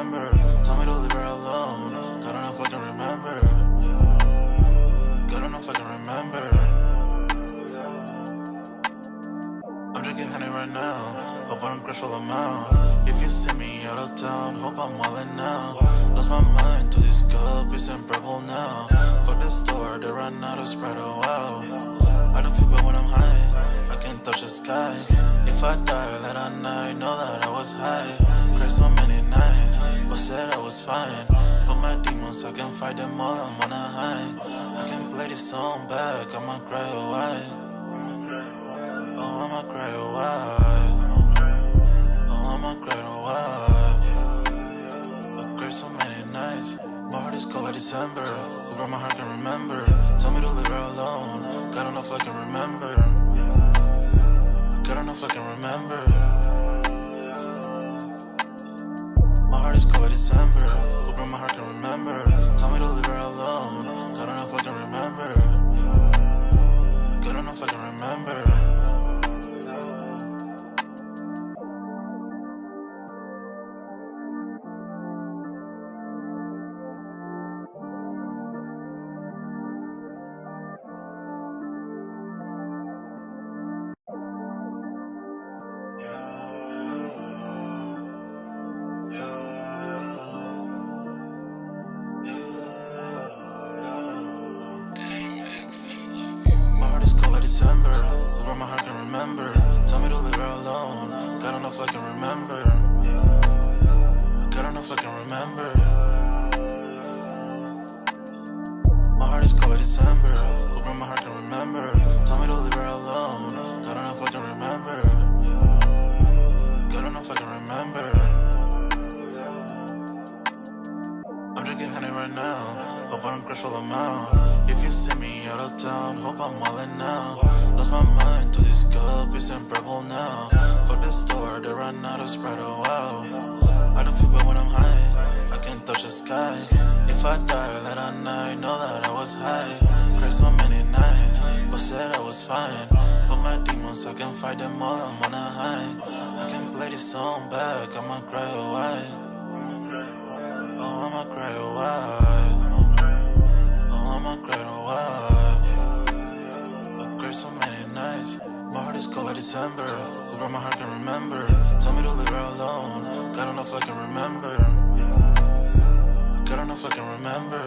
remember. Told me to leave her alone. God, I don't know if I can remember. God, I don't know if I can remember. I'm drinking honey right now. Hope I don't crush all them out. If you see me out of town, hope I'm wildin' now. Lost my mind to these guppies and purple now. Fuck the store, they run out of Sprite, oh wow. I don't feel bad when I'm high. I can't touch the sky. If I die late at night, know that I was high. Cried so many nights, but said I was fine. For my demons, I can fight them all, I'm on a high. I can play this song back, I'ma cry a while. Oh, I'ma cry a while. Oh, I'ma cry a while. I cried so many nights. My heart is cold like December. Who brought my heart can remember. Tell me to leave her alone. God, I don't know if I can remember. God, I don't know if I can remember. My heart is cold like December. Who brought my heart can remember. Tell me to leave her alone. God, I don't know if I can remember. God, I don't know if I can remember. My heart is cold like December. Where my heart can remember. Tell me to leave her alone. God, I don't know if I can remember. God, I don't know if I can remember. My heart is cold like December. Where my heart can remember. Tell me to leave her alone. God, I don't know if I can remember. God, I don't know if I can remember. I'm drinking honey right now. Hope I don't crush all them out. If you see me out of town, hope I'm wildin' now. Lost my mind to these guppies and purple now. Fuck the store, they run out of Sprite, oh wow. I don't feel bad when I'm high. I can't touch the sky. If I die late at night, know that I was high. Cried so many nights, but said I was fine. For my demons, I can fight them all, I'm on a high. I can play this song back, I'ma cry a while. Oh, I'ma cry a while. Oh, I'ma cry a while. I cried so many nights. My heart is cold like December. Who brought my heart can remember. Tell me to leave her alone. God, I don't know if I can remember. God, I don't know if I can remember.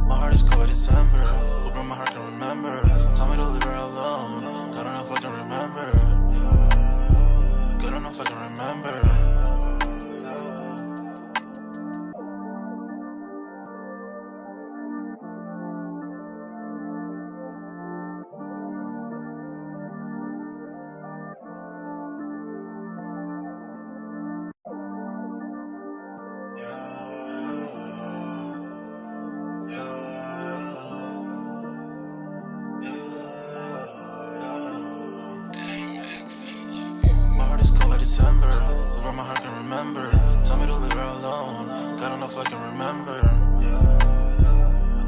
My heart is cold like December. Who brought my heart can remember. Tell me to leave her alone. God, I don't know if I can remember. God, I don't know if I can remember. My heart is cold like December. Where my heart can remember. Tell me to leave her alone. God, I don't know if I can remember.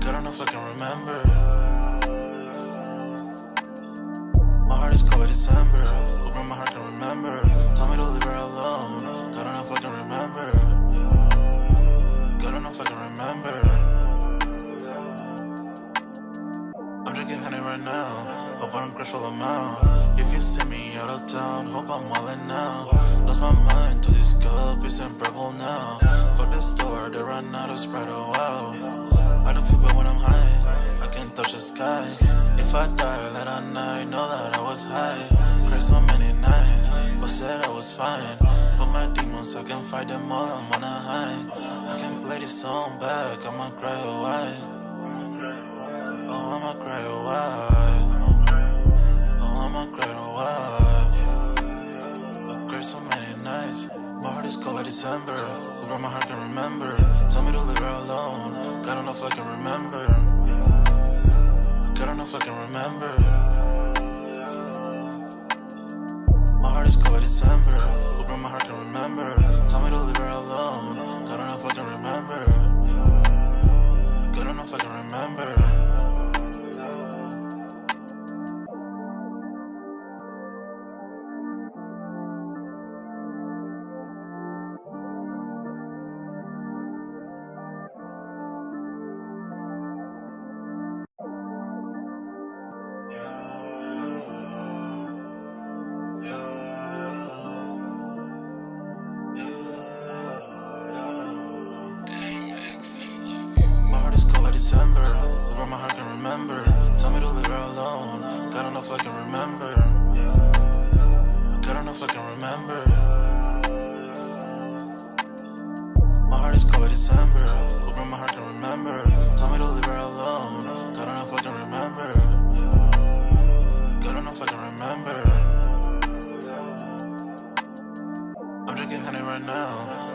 God, I don't know if I can remember. My heart is cold like December. Where my heart can remember. Tell me to leave her alone. God, I don't know if I can remember. God, I don't know if I can remember. I'm drinking honey right now. Hope I don't crush all them out. If you see me out of town, hope I'm wildin' now. Lost my mind to these guppies and purple now. Fuck the store, they run out of Sprite, oh wow. I don't feel bad when I'm high. I can't touch the sky. If I die late at night, know that I was high. Cried so many nights, but said I was fine. For my demons, I can fight them all, I'm on a high. I can play this song back, I'ma cry a while. Oh, I'ma cry a while. Oh, I'ma cry a while. I cried so many nights. My heart is cold like December. Who brought my heart can remember. Tell me to leave her alone. God, I don't know if I can remember. God, I don't know if I can remember. My heart is cold like December. Who brought my heart can remember. Tell me to leave her alone. God, I don't know if I can remember. God, I don't know if I can remember. my heart can remember. Tell me to leave her alone. God don't know if I can remember. God don't know if I can remember. My heart is cold like December. Hoping my heart can remember. Tell me to leave her alone. God don't know if I can remember. God don't know if I can remember. I'm drinking honey right now.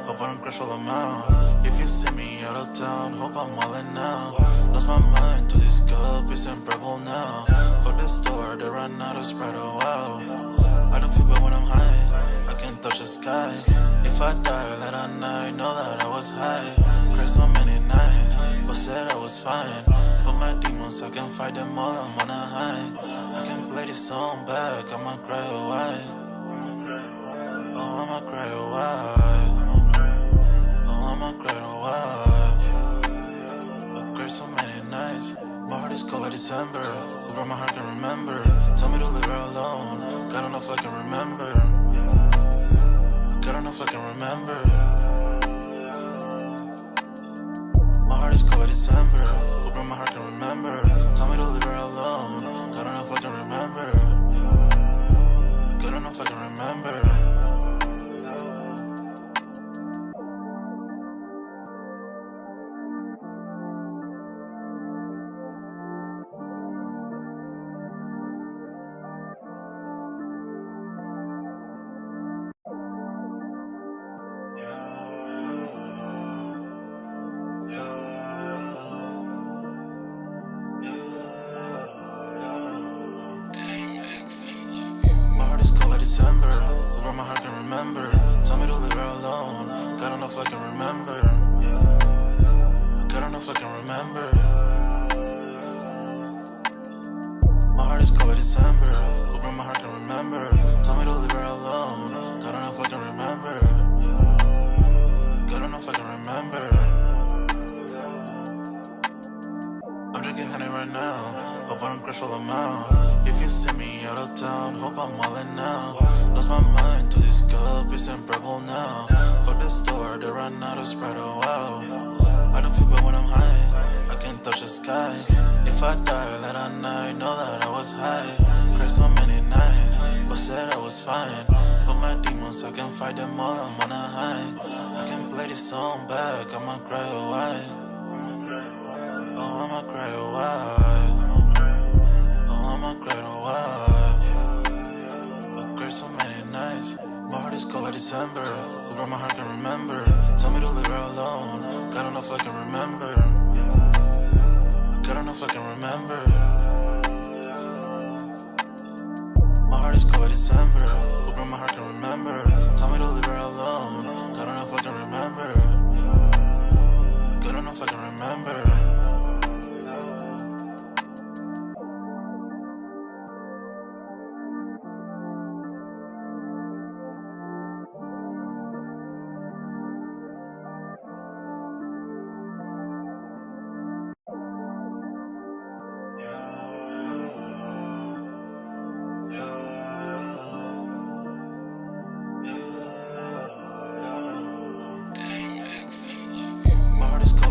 Hope I don't crash all I'm out. If you see me out of town, hope I'm wildin' now. Lost my mind to this cup, it's unbearable now. For the store, they run out of Sprite, oh wow. I don't feel bad when I'm high, I can't touch the sky. If I die late at night, know that I was high. Cried so many nights, but said I was fine. For my demons, I can fight them all, I'm on a high. I can play this song back, I'ma cry a while. Oh, I'ma cry a while. Oh, I'ma cry a while. I cried so many nights. My heart is cold like December. Over my heart can remember. Tell me to leave her alone. God don't know if I can remember. God don't know if I can remember. My heart is cold like December. Over my heart can remember. Tell me to leave her alone. God don't know if I can remember. God don't know if I can remember. December, over my heart can remember. Tell me to leave her alone. God don't know if I can remember. God don't know if I can remember. My heart is cold like December. Over my heart can remember. Tell me to leave her alone. God don't know if I can remember. God don't know if I can remember. I'm drinking honey right now. Hope I don't crash all I'm out. If you see me out of town, hope I'm wildin' now. Lost my mind to this cup, it's unbearable now. For the store, they run out of Sprite, oh wow. I don't feel bad when I'm high, I can't touch the sky. If I die late at night, know that I was high. Cried so many nights, but said I was fine. For my demons, I can fight them all, I'm on a high. I can play this song back, I'ma cry a while. Oh, I'ma cry a while. Oh, I'ma cry a while. I cried so many nights. My heart is cold like December. Over my heart can remember. Tell me to leave her alone. God don't know if I can remember. God don't know if I can remember. My heart is cold like December. Over my heart can remember. Tell me to leave her alone. God don't know if I can remember. God don't know if I can remember.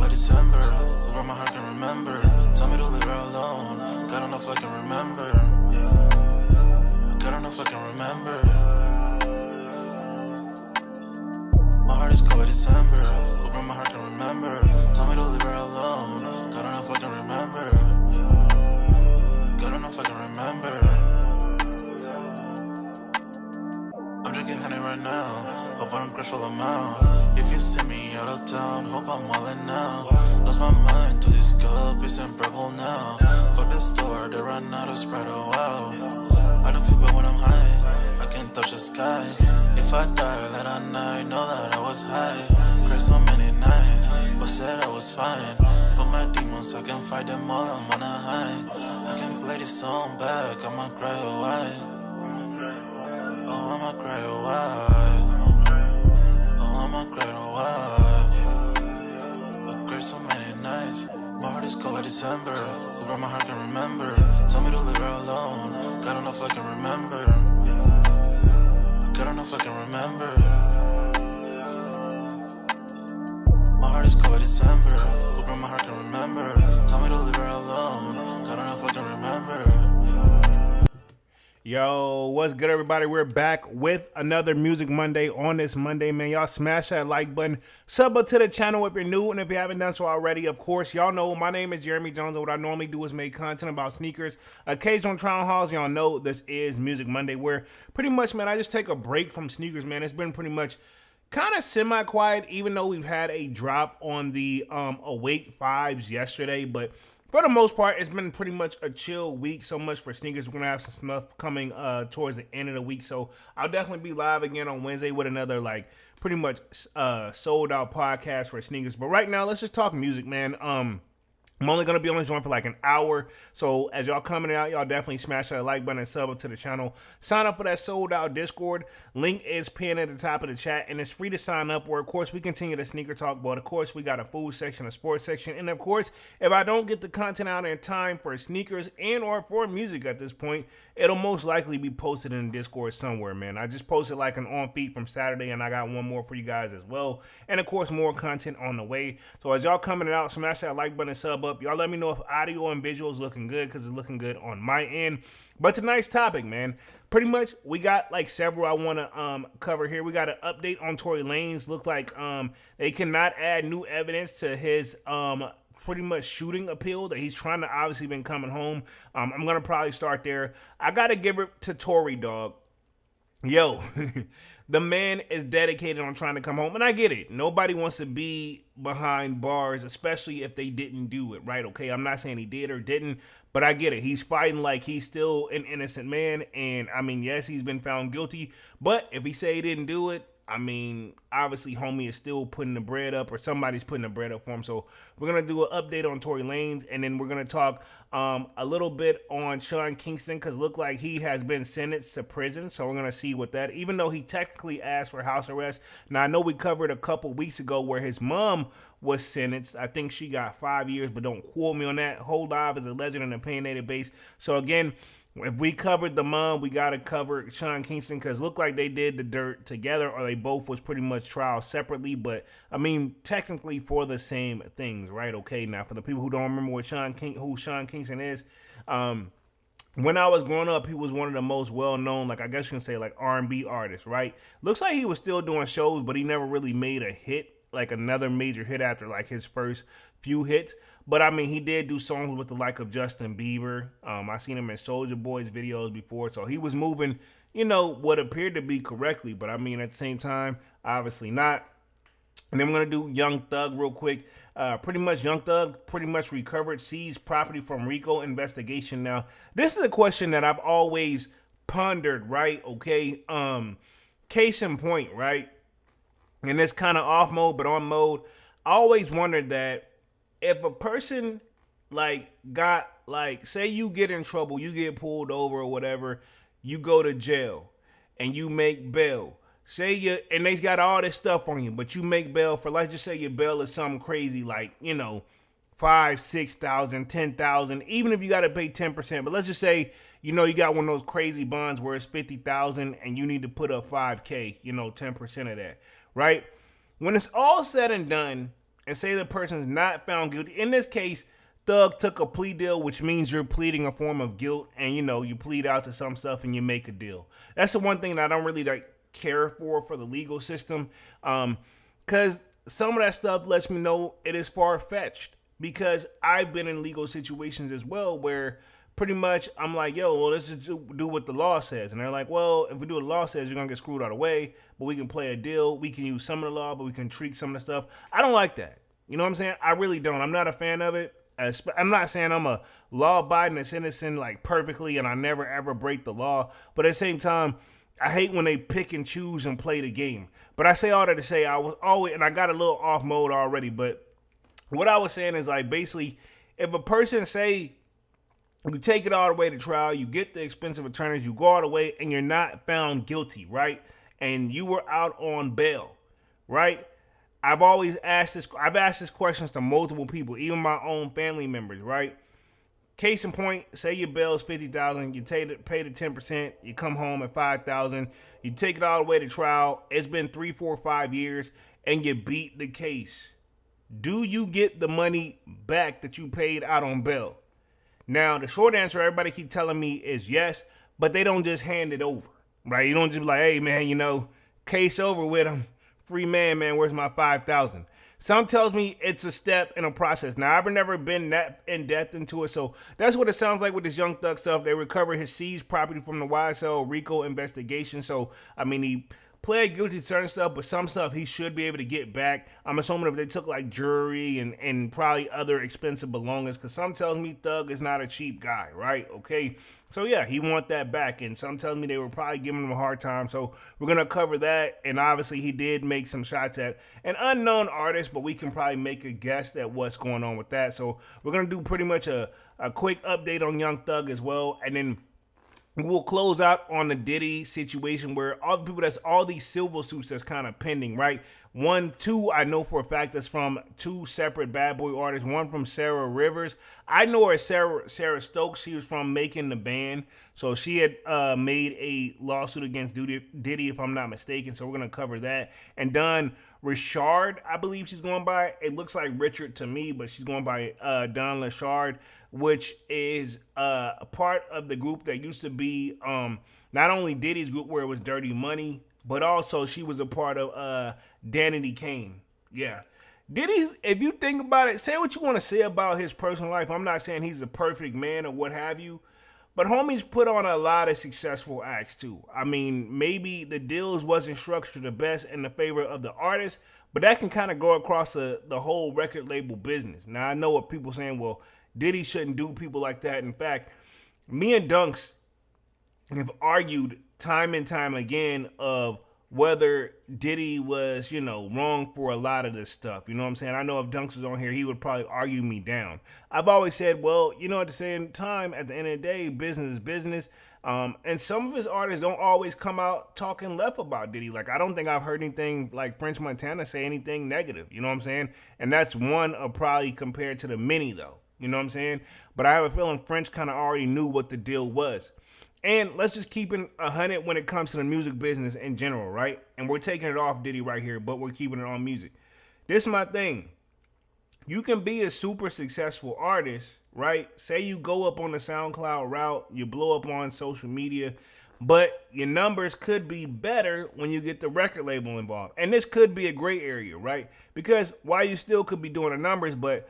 December, over my heart can remember. Tell me to leave her alone. God don't know if I can remember. God don't know if I can remember. My heart is cold like December. Over my heart can remember. Tell me to leave her alone. God don't know if I can remember. God don't know if I can remember. I'm drinking honey right now. Hope I don't crash all I'm out. If you see me out of town, hope I'm wildin' now. Lost my mind to this cup, it's unbearable now. For the store, they run out of Sprite, oh wow. I don't feel bad when I'm high, I can't touch the sky. If I die late at night, know that I was high. Cried so many nights, but said I was fine. For my demons, I can fight them all, I'm on a high. I can play this song back, I'ma cry a while. Oh, I'ma cry a while. Oh, I'ma cry a while. I cried so many nights. My heart is cold like December. Over my heart can remember. Tell me to leave her alone. God don't know if I can remember. God don't know if I can remember. My heart is cold like December. Over my heart can remember. Tell me to leave her alone. Yo, what's good, everybody? We're back with another Music Monday on this Monday, man. Y'all smash that like button. Sub up to the channel if you're new, and if you haven't done so already, of course, y'all know my name is Jeremy Jones, and what I normally do is make content about sneakers. Occasional trial hauls, y'all know this is Music Monday, where pretty much, man, I just take a break from sneakers, man. It's been pretty much kind of semi-quiet, even though we've had a drop on the Awake 5s yesterday, but for the most part, it's been pretty much a chill week. So much for sneakers. We're going to have some stuff coming towards the end of the week. So I'll definitely be live again on Wednesday with another, like, pretty much sold out podcast for sneakers. But right now, let's just talk music, man. I'm only going to be on this joint for like an hour. So as y'all coming out, y'all definitely smash that like button and sub up to the channel. Sign up for that sold out Discord. Link is pinned at the top of the chat. And it's free to sign up where, of course, we continue the sneaker talk. But, of course, we got a food section, a sports section. And, of course, if I don't get the content out in time for sneakers and or for music at this point, it'll most likely be posted in the Discord somewhere, man. I just posted like an on feed from Saturday, and I got one more for you guys as well. And, of course, more content on the way. So as y'all coming out, smash that like button and sub up. Y'all let me know if audio and visual is looking good, because it's looking good on my end. But tonight's topic, man, pretty much we got like several I want to cover here. We got an update on Tory Lanez. Look like they cannot add new evidence to his pretty much shooting appeal that he's trying to obviously been coming home. I'm going to probably start there. I got to give it to Tory, dog. Yo, the man is dedicated on trying to come home, and I get it. Nobody wants to be behind bars, especially if they didn't do it, right? Okay, I'm not saying he did or didn't, but I get it. He's fighting like he's still an innocent man, and I mean, yes, he's been found guilty, but if he say he didn't do it, I mean, obviously, homie is still putting the bread up, or somebody's putting the bread up for him. So we're going to do an update on Tory Lanez, and then we're going to talk a little bit on Kingston, because look like he has been sentenced to prison. So we're going to see what that, even though he technically asked for house arrest. Now, I know we covered a couple weeks ago where his mom was sentenced. I think she got 5 years, but don't quote me on that. Hold live is a legend in the opinionated base. So again, if we covered the mom, we got to cover Kingston, because look like they did the dirt together, or they both was pretty much trial separately. But, I mean, technically for the same things, right? Okay, now, for the people who don't remember who Sean Kingston is, when I was growing up, he was one of the most well-known, like, I guess you can say, like, R&B artists, right? Looks like he was still doing shows, but he never really made a hit, like another major hit after, like, his first few hits. But, I mean, he did do songs with the like of Justin Bieber. I seen him in Soulja Boy's videos before. So he was moving, you know, what appeared to be correctly. But, I mean, at the same time, obviously not. And then we're going to do Young Thug real quick. Pretty much Young Thug pretty much recovered seized property from RICO investigation. Now, this is a question that I've always pondered, right? Okay. Case in point, right? And it's kind of off mode, but on mode. I always wondered that if a person like got, like, say you get in trouble, you get pulled over or whatever, you go to jail and you make bail. Say you, and they got all this stuff on you, but you make bail for, like, just say your bail is something crazy, like, you know, 5, 6,000, 10,000, even if you got to pay 10%. But let's just say, you know, you got one of those crazy bonds where it's 50,000 and you need to put up 5K, you know, 10% of that, right? When it's all said and done, and say the person's not found guilty. In this case, Thug took a plea deal, which means you're pleading a form of guilt, and, you know, you plead out to some stuff and you make a deal. That's the one thing that I don't really like care for the legal system, because some of that stuff lets me know it is far-fetched, because I've been in legal situations as well where pretty much I'm like, yo, well, let's just do what the law says. And they're like, well, if we do what the law says, you're going to get screwed all the way, but we can play a deal. We can use some of the law, but we can tweak some of the stuff. I don't like that. You know what I'm saying? I really don't. I'm not a fan of it. I'm not saying I'm a law-abiding citizen, like, perfectly, and I never, ever break the law. But at the same time, I hate when they pick and choose and play the game. But I say all that to say I was always, and I got a little off mode already, but what I was saying is, like, basically, if a person say, you take it all the way to trial, you get the expensive attorneys, you go all the way, and you're not found guilty, right? And you were out on bail, right? I've asked this questions to multiple people, even my own family members, right? Case in point, say your bail is $50,000, you pay the 10%, you come home at $5,000, you take it all the way to trial, it's been 3, 4, 5 years, and you beat the case. Do you get the money back that you paid out on bail? Now, the short answer everybody keep telling me is yes, but they don't just hand it over, right? You don't just be like, hey man, case over with him, free man, where's my 5,000? Some tells me it's a step in a process. Now, I've never been that in depth into it, so that's what it sounds like with this Young Thug stuff. They recovered his seized property from the YSL RICO investigation. So, I mean, he pled guilty to certain stuff, but some stuff he should be able to get back. I'm assuming if they took like jewelry and probably other expensive belongings, because some tells me Thug is not a cheap guy, right? Okay. So yeah, he want that back, and some tells me they were probably giving him a hard time. So we're gonna cover that, and obviously he did make some shots at an unknown artist, but we can probably make a guess at what's going on with that. So we're gonna do pretty much a quick update on Young Thug as well, and then we'll close out on the Diddy situation where all the people all these silver suits that's kind of pending, right? Two, I know for a fact that's from two separate Bad Boy artists. One from Sarah Rivers. I know her as Sarah Stokes. She was from Making the Band. So she had made a lawsuit against Diddy, if I'm not mistaken. So we're going to cover that. And Don Richard, I believe she's going by. It looks like Richard to me, but she's going by Don Richard, which is a part of the group that used to be not only Diddy's group where it was Dirty Money, but also she was a part of Danity Kane. Yeah. Diddy, if you think about it, say what you want to say about his personal life. I'm not saying he's a perfect man or what have you, but homie's put on a lot of successful acts too. I mean, maybe the deals wasn't structured the best in the favor of the artist, but that can kind of go across the whole record label business. Now, I know what people saying, well, Diddy shouldn't do people like that. In fact, me and Dunks have argued time and time again of whether Diddy was, wrong for a lot of this stuff. You know what I'm saying? I know if Dunks was on here, he would probably argue me down. I've always said, well, at the same time, at the end of the day, business is business. And some of his artists don't always come out talking left about Diddy. Like, I don't think I've heard anything like French Montana say anything negative. You know what I'm saying? And that's one of probably compared to the many, though. You know what I'm saying? But I have a feeling French kind of already knew what the deal was. And let's just keep it 100 when it comes to the music business in general, right? And we're taking it off Diddy right here, but we're keeping it on music. This is my thing. You can be a super successful artist, right? Say you go up on the SoundCloud route, you blow up on social media, but your numbers could be better when you get the record label involved. And this could be a gray area, right? Because while you still could be doing the numbers, but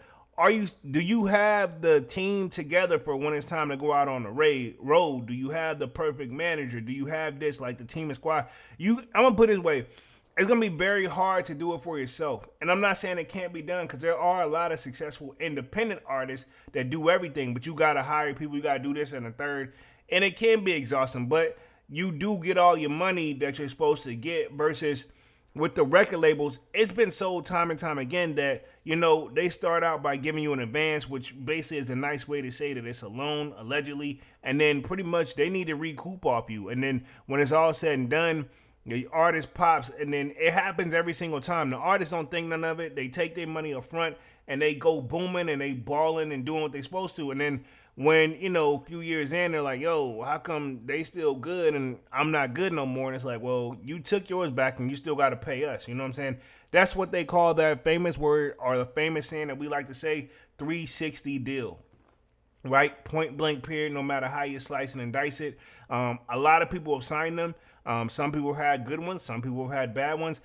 do you have the team together for when it's time to go out on the road? Do you have the perfect manager? Do you have this, like the team and squad? I'm going to put it this way. It's going to be very hard to do it for yourself. And I'm not saying it can't be done, because there are a lot of successful independent artists that do everything, but you got to hire people. You got to do this and a third. And it can be exhausting, but you do get all your money that you're supposed to get versus with the record labels. It's been sold time and time again that, they start out by giving you an advance, which basically is a nice way to say that it's a loan, allegedly, and then pretty much they need to recoup off you. And then when it's all said and done, the artist pops, and then it happens every single time. The artists don't think none of it. They take their money up front, and they go booming, and they balling and doing what they're supposed to. And then when, a few years in, they're like, yo, how come they still good and I'm not good no more? And it's like, well, you took yours back and you still got to pay us. You know what I'm saying? That's what they call that famous word, or the famous saying that we like to say, 360 deal, right? Point blank period, no matter how you slice and dice it. A lot of people have signed them. Some people have had good ones. Some people have had bad ones.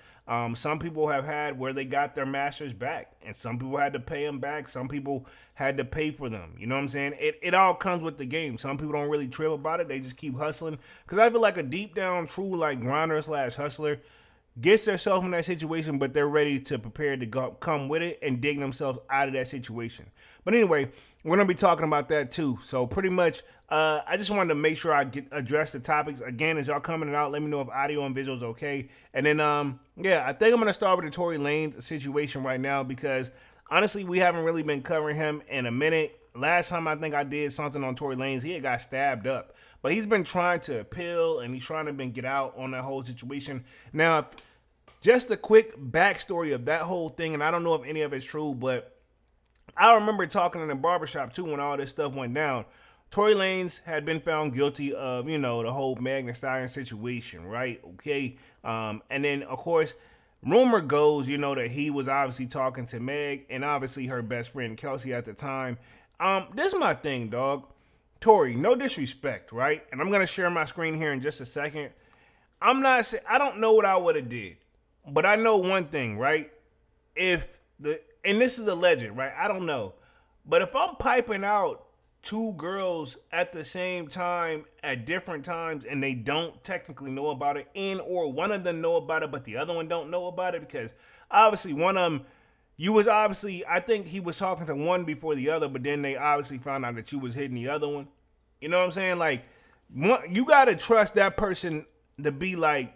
Some people have had where they got their masters back, and some people had to pay them back. Some people had to pay for them. You know what I'm saying? It all comes with the game. Some people don't really trip about it. They just keep hustling. Because I feel like a deep down true like grinder / hustler gets themselves in that situation, but they're ready to prepare to come with it and dig themselves out of that situation. But anyway, we're going to be talking about that too. So pretty much, I just wanted to make sure I address the topics. Again, as y'all coming out, let me know if audio and visual is okay. And then, yeah, I think I'm going to start with the Tory Lanez situation right now, because honestly, we haven't really been covering him in a minute. Last time I think I did something on Tory Lanez, he had got stabbed up. But he's been trying to appeal, and he's trying to get out on that whole situation. Now, just a quick backstory of that whole thing, and I don't know if any of it's true, but I remember talking in the barbershop too when all this stuff went down. Tory Lanez had been found guilty of, the whole Meg Thee Stallion situation, right? Okay. And then, of course, rumor goes, that he was obviously talking to Meg and obviously her best friend Kelsey at the time. This is my thing, dog. Tory, no disrespect, right? And I'm gonna share my screen here in just a second. I don't know what I would have did, but I know one thing, right? If and this is alleged, right? I don't know, but if I'm piping out two girls at the same time at different times and they don't technically know about it, and or one of them know about it but the other one don't know about it, because obviously one of them, you was obviously, I think he was talking to one before the other, but then they obviously found out that you was hitting the other one. You know what I'm saying? Like, you gotta trust that person to be like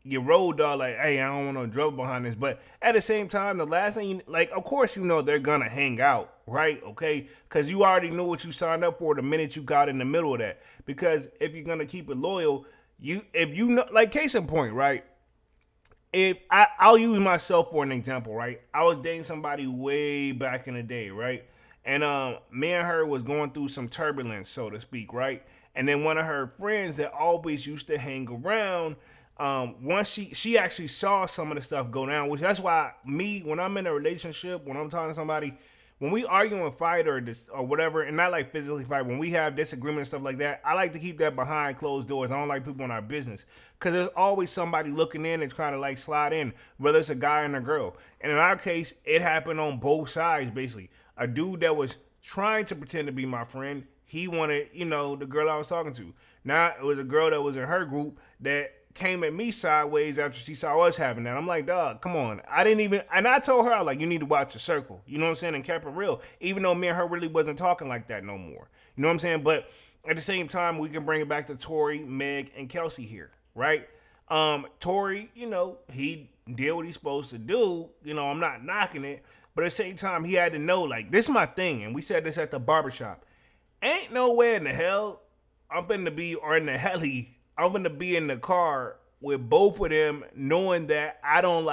your road dog, like, hey, I don't want no trouble behind this. But at the same time, the last thing, like, of course, you know they're gonna hang out, right? Okay, because you already knew what you signed up for the minute you got in the middle of that. Because if you're gonna keep it loyal, if you know, like, case in point, right? If I'll use myself for an example, right? I was dating somebody way back in the day, right? And me and her was going through some turbulence, so to speak, right? And then one of her friends that always used to hang around, once she actually saw some of the stuff go down, which that's why when I'm in a relationship, when I'm talking to somebody, when we argue and fight or whatever, and not like physically fight, when we have disagreement and stuff like that, I like to keep that behind closed doors. I don't like people in our business, because there's always somebody looking in and trying to like slide in, whether it's a guy and a girl. And in our case, it happened on both sides, basically. A dude that was trying to pretend to be my friend, he wanted, the girl I was talking to. Now it was a girl that was in her group that came at me sideways after she saw us having that. I'm like, dog, come on. And I told her, like, you need to watch your circle. You know what I'm saying? And kept it real. Even though me and her really wasn't talking like that no more. You know what I'm saying? But at the same time, we can bring it back to Tory, Meg, and Kelsey here, right? Tory, he did what he's supposed to do. I'm not knocking it. But at the same time, he had to know, like, this is my thing. And we said this at the barbershop. Ain't nowhere in the hell I'm finna be, or in the heli, I'm going to be in the car with both of them, knowing that I don't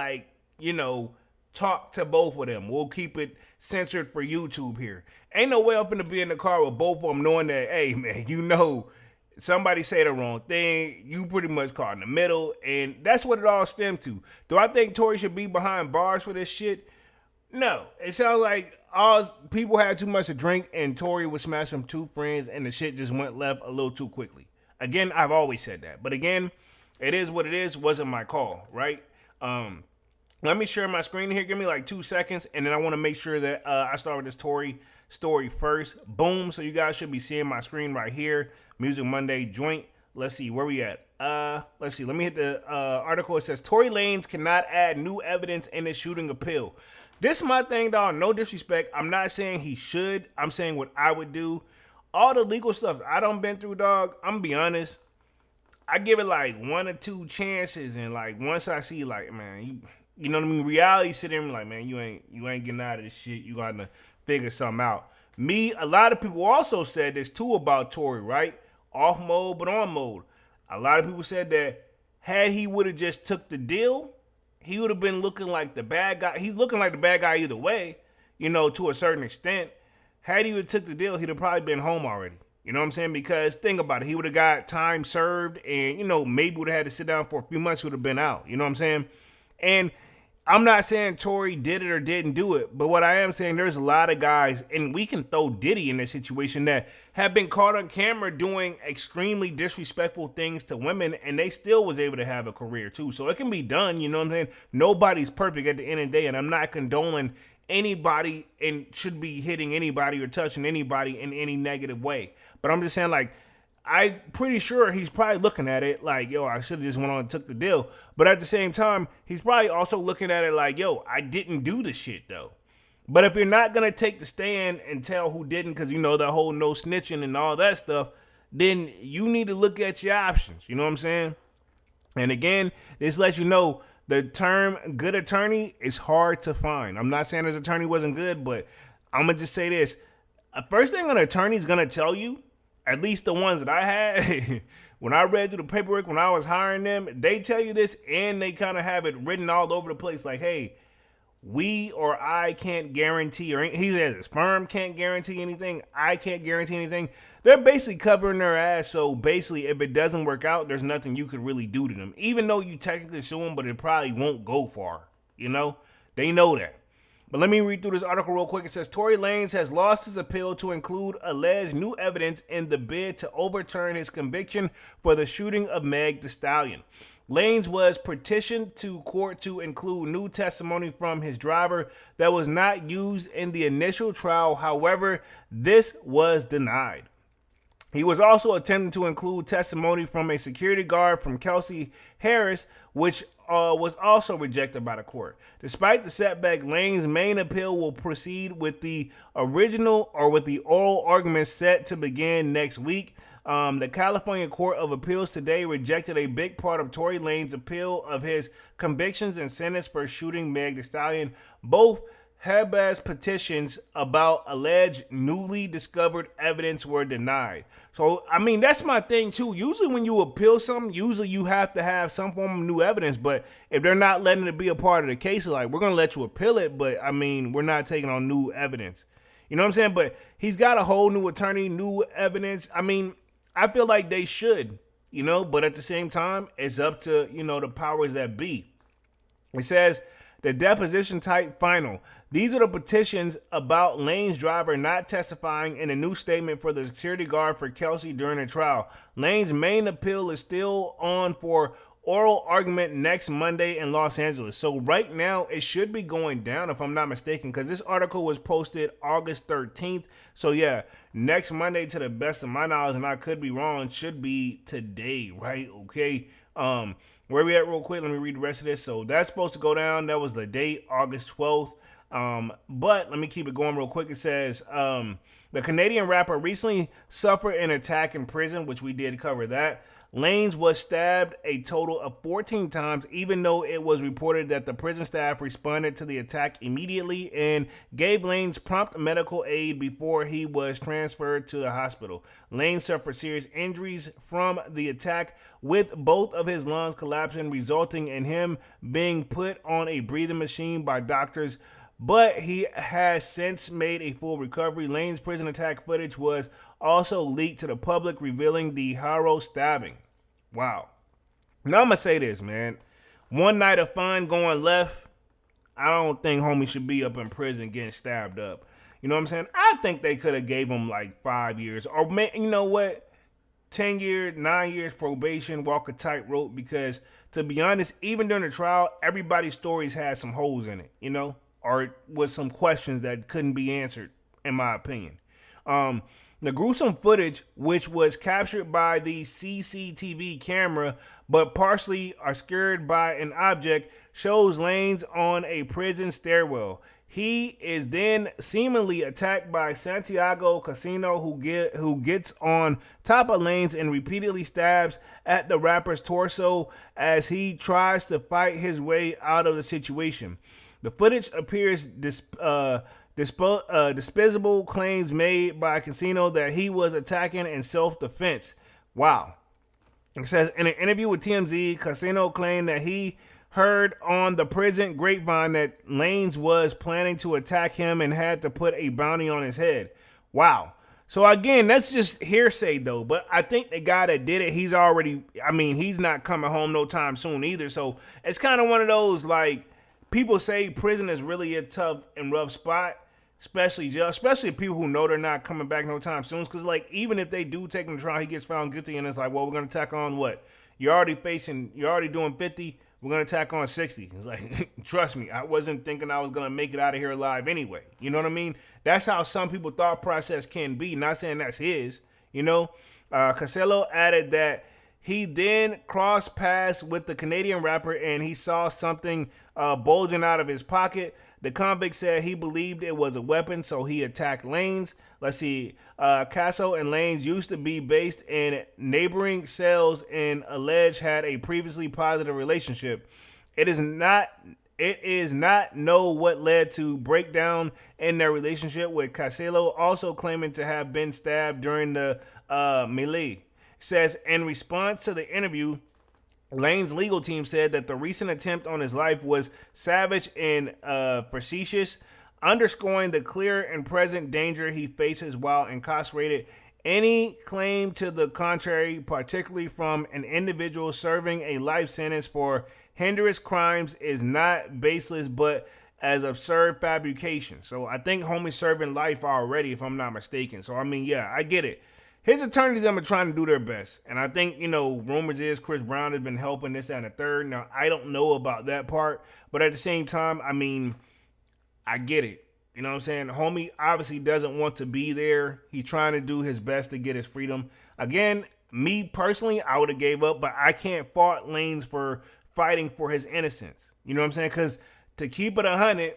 talk to both of them. We'll keep it censored for YouTube here. Ain't no way I'm going to be in the car with both of them knowing that, hey, man, somebody say the wrong thing. You pretty much caught in the middle. And that's what it all stemmed to. Do I think Tory should be behind bars for this shit? No. It sounds like all people had too much to drink and Tory would smash them two friends and the shit just went left a little too quickly. Again, I've always said that. But again, it is what it is. Wasn't my call, right? Let me share my screen here. Give me like 2 seconds. And then I want to make sure that I start with this Tory story first. Boom. So you guys should be seeing my screen right here. Music Monday joint. Let's see. Where we at? Let's see. Let me hit the article. It says, Tory Lanez cannot add new evidence in his shooting appeal. This is my thing, dog. No disrespect. I'm not saying he should. I'm saying what I would do. All the legal stuff I done been through, dog, I'm gonna be honest, I give it like 1 or 2 chances, and like once I see like, man, you know what I mean, reality sit there and be like, man, you ain't getting out of this shit. You gotta figure something out. A lot of people also said this too about Tory, right? Off mode but on mode. A lot of people said that had he would have just took the deal, he would have been looking like the bad guy. He's looking like the bad guy either way, to a certain extent. Had he would have took the deal, he'd have probably been home already. You know what I'm saying? Because think about it. He would have got time served and, maybe would have had to sit down for a few months, would have been out. You know what I'm saying? And I'm not saying Tory did it or didn't do it. But what I am saying, there's a lot of guys, and we can throw Diddy in this situation, that have been caught on camera doing extremely disrespectful things to women, and they still was able to have a career too. So it can be done. You know what I'm saying? Nobody's perfect at the end of the day, and I'm not condoning anybody and should be hitting anybody or touching anybody in any negative way. But I'm just saying, like, I'm pretty sure he's probably looking at it like, yo, I should have just went on and took the deal. But at the same time, he's probably also looking at it like, yo, I didn't do the shit though. But if you're not going to take the stand and tell who didn't, because the whole no snitching and all that stuff, then you need to look at your options. You know what I'm saying? And again, this lets you know the term good attorney is hard to find. I'm not saying his attorney wasn't good, but I'm going to just say this. First thing an attorney is going to tell you, at least the ones that I had, when I read through the paperwork, when I was hiring them, they tell you this, and they kind of have it written all over the place like, hey, we or I can't guarantee, or he says his firm can't guarantee anything, I can't guarantee anything. They're basically covering their ass, so basically if it doesn't work out, there's nothing you could really do to them. Even though you technically sue them, but it probably won't go far, They know that. But let me read through this article real quick. It says Tory Lanez has lost his appeal to include alleged new evidence in the bid to overturn his conviction for the shooting of Meg Thee Stallion. Lanez was petitioned to court to include new testimony from his driver that was not used in the initial trial. However, this was denied. He was also attempting to include testimony from a security guard from Kelsey Harris, which was also rejected by the court. Despite the setback, Lanez's main appeal will proceed with the oral argument set to begin next week. The California Court of Appeals today rejected a big part of Tory Lanez's appeal of his convictions and sentence for shooting Meg Thee Stallion. Both Habeas petitions about alleged newly discovered evidence were denied. So, I mean, that's my thing too. Usually when you appeal something, usually you have to have some form of new evidence. But if they're not letting it be a part of the case, like, we're going to let you appeal it, but I mean, we're not taking on new evidence. You know what I'm saying? But he's got a whole new attorney, new evidence. I mean, I feel like they should, but at the same time, it's up to, the powers that be. It says the deposition type final. These are the petitions about Lanez's driver not testifying in a new statement for the security guard for Kelsey during the trial. Lanez's main appeal is still on for oral argument next Monday in Los Angeles. So right now it should be going down if I'm not mistaken, because this article was posted August 13th. So yeah, next Monday, to the best of my knowledge, and I could be wrong, should be today, right? Okay. Where we at real quick? Let me read the rest of this. So that's supposed to go down. That was the date, August 12th. But let me keep it going real quick. It says, the Canadian rapper recently suffered an attack in prison, which we did cover that. Lanez was stabbed a total of 14 times, even though it was reported that the prison staff responded to the attack immediately and gave Lanez prompt medical aid before he was transferred to the hospital. Lanez suffered serious injuries from the attack, with both of his lungs collapsing, resulting in him being put on a breathing machine by doctors, but he has since made a full recovery. Lanez's prison attack footage was also leaked to the public, revealing the Harrow stabbing. Wow. Now I'm going to say this, man. One night of fun going left, I don't think homie should be up in prison getting stabbed up. You know what I'm saying? I think they could have gave him like 5 years. Or, you know what? 10 years, 9 years probation, walk a tightrope. Because, to be honest, even during the trial, everybody's stories had some holes in it, or with some questions that couldn't be answered, in my opinion. The gruesome footage, which was captured by the CCTV camera but partially obscured by an object, shows Lanez on a prison stairwell. He is then seemingly attacked by Santiago Casino, who gets on top of Lanez and repeatedly stabs at the rapper's torso as he tries to fight his way out of the situation. The footage appears disposable claims made by Casino that he was attacking in self-defense. Wow. It says, in an interview with TMZ, Casino claimed that he heard on the prison grapevine that Lanez was planning to attack him and had to put a bounty on his head. Wow. So again, that's just hearsay though. But I think the guy that did it, he's not coming home no time soon either. So it's kind of one of those, like, people say prison is really a tough and rough spot, especially people who know they're not coming back no time soon. Because, like, even if they do take him to trial, he gets found guilty, and it's like, well, we're going to tack on what? You're already doing 50, we're going to tack on 60. It's like, trust me, I wasn't thinking I was going to make it out of here alive anyway. You know what I mean? That's how some people's thought process can be. Not saying that's his, Casella added that he then crossed paths with the Canadian rapper and he saw something bulging out of his pocket. The convict said he believed it was a weapon, so he attacked Lanez. Let's see. Casso and Lanez used to be based in neighboring cells and alleged had a previously positive relationship. It is not know what led to breakdown in their relationship, with Cassello also claiming to have been stabbed during the melee. Says in response to the interview, Lanez's legal team said that the recent attempt on his life was savage and facetious, underscoring the clear and present danger he faces while incarcerated. Any claim to the contrary, particularly from an individual serving a life sentence for heinous crimes, is not baseless but as absurd fabrication. So I think homie's serving life already, if I'm not mistaken. So I mean, yeah, I get it. His attorneys, them are trying to do their best. And I think, rumors is Chris Brown has been helping this and the third. Now, I don't know about that part. But at the same time, I mean, I get it. You know what I'm saying? Homie obviously doesn't want to be there. He's trying to do his best to get his freedom. Again, me personally, I would have gave up. But I can't fault Lanez for fighting for his innocence. You know what I'm saying? Because to keep it 100,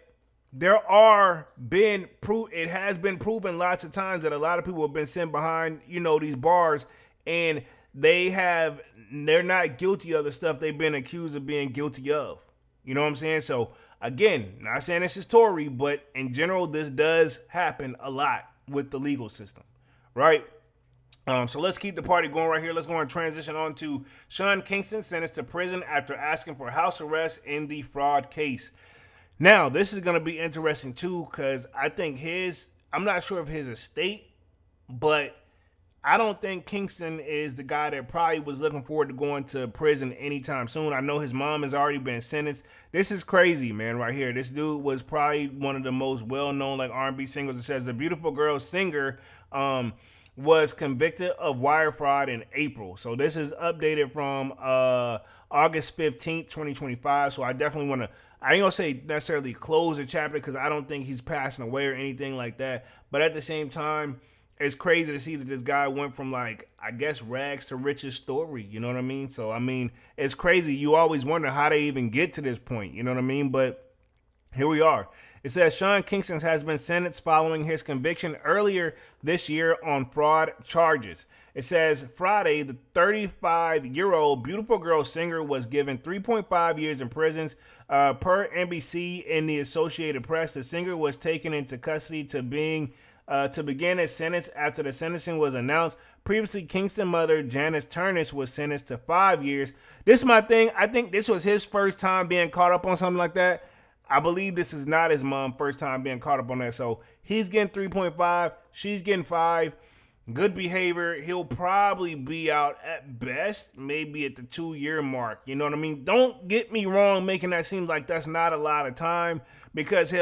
it has been proven lots of times that a lot of people have been sent behind, these bars, and they're not guilty of the stuff they've been accused of being guilty of. You know what I'm saying? So again, not saying this is Tory, but in general, this does happen a lot with the legal system, right? So let's keep the party going right here. Let's go and transition on to Sean Kingston sentenced to prison after asking for house arrest in the fraud case. Now, this is going to be interesting too, because I think I'm not sure of his estate, but I don't think Kingston is the guy that probably was looking forward to going to prison anytime soon. I know his mom has already been sentenced. This is crazy, man, right here. This dude was probably one of the most well-known R&B singers. It says the Beautiful Girl singer was convicted of wire fraud in April. So this is updated from August 15th, 2025. So I definitely want to, I ain't going to say necessarily close the chapter because I don't think he's passing away or anything like that. But at the same time, it's crazy to see that this guy went from rags to riches story. You know what I mean? So, I mean, it's crazy. You always wonder how they even get to this point. You know what I mean? But here we are. It says Sean Kingston has been sentenced following his conviction earlier this year on fraud charges. It says Friday, the 35-year-old Beautiful Girl singer was given 3.5 years in prison. Per NBC and the Associated Press, the singer was taken into custody to begin his sentence after the sentencing was announced. Previously, Kingston mother Janice Turnus was sentenced to 5 years. This is my thing. I think this was his first time being caught up on something like that. I believe this is not his mom's first time being caught up on that. So he's getting 3.5. She's getting 5. Good behavior. He'll probably be out at best, maybe at the 2-year mark. You know what I mean? Don't get me wrong, making that seem like that's not a lot of time, because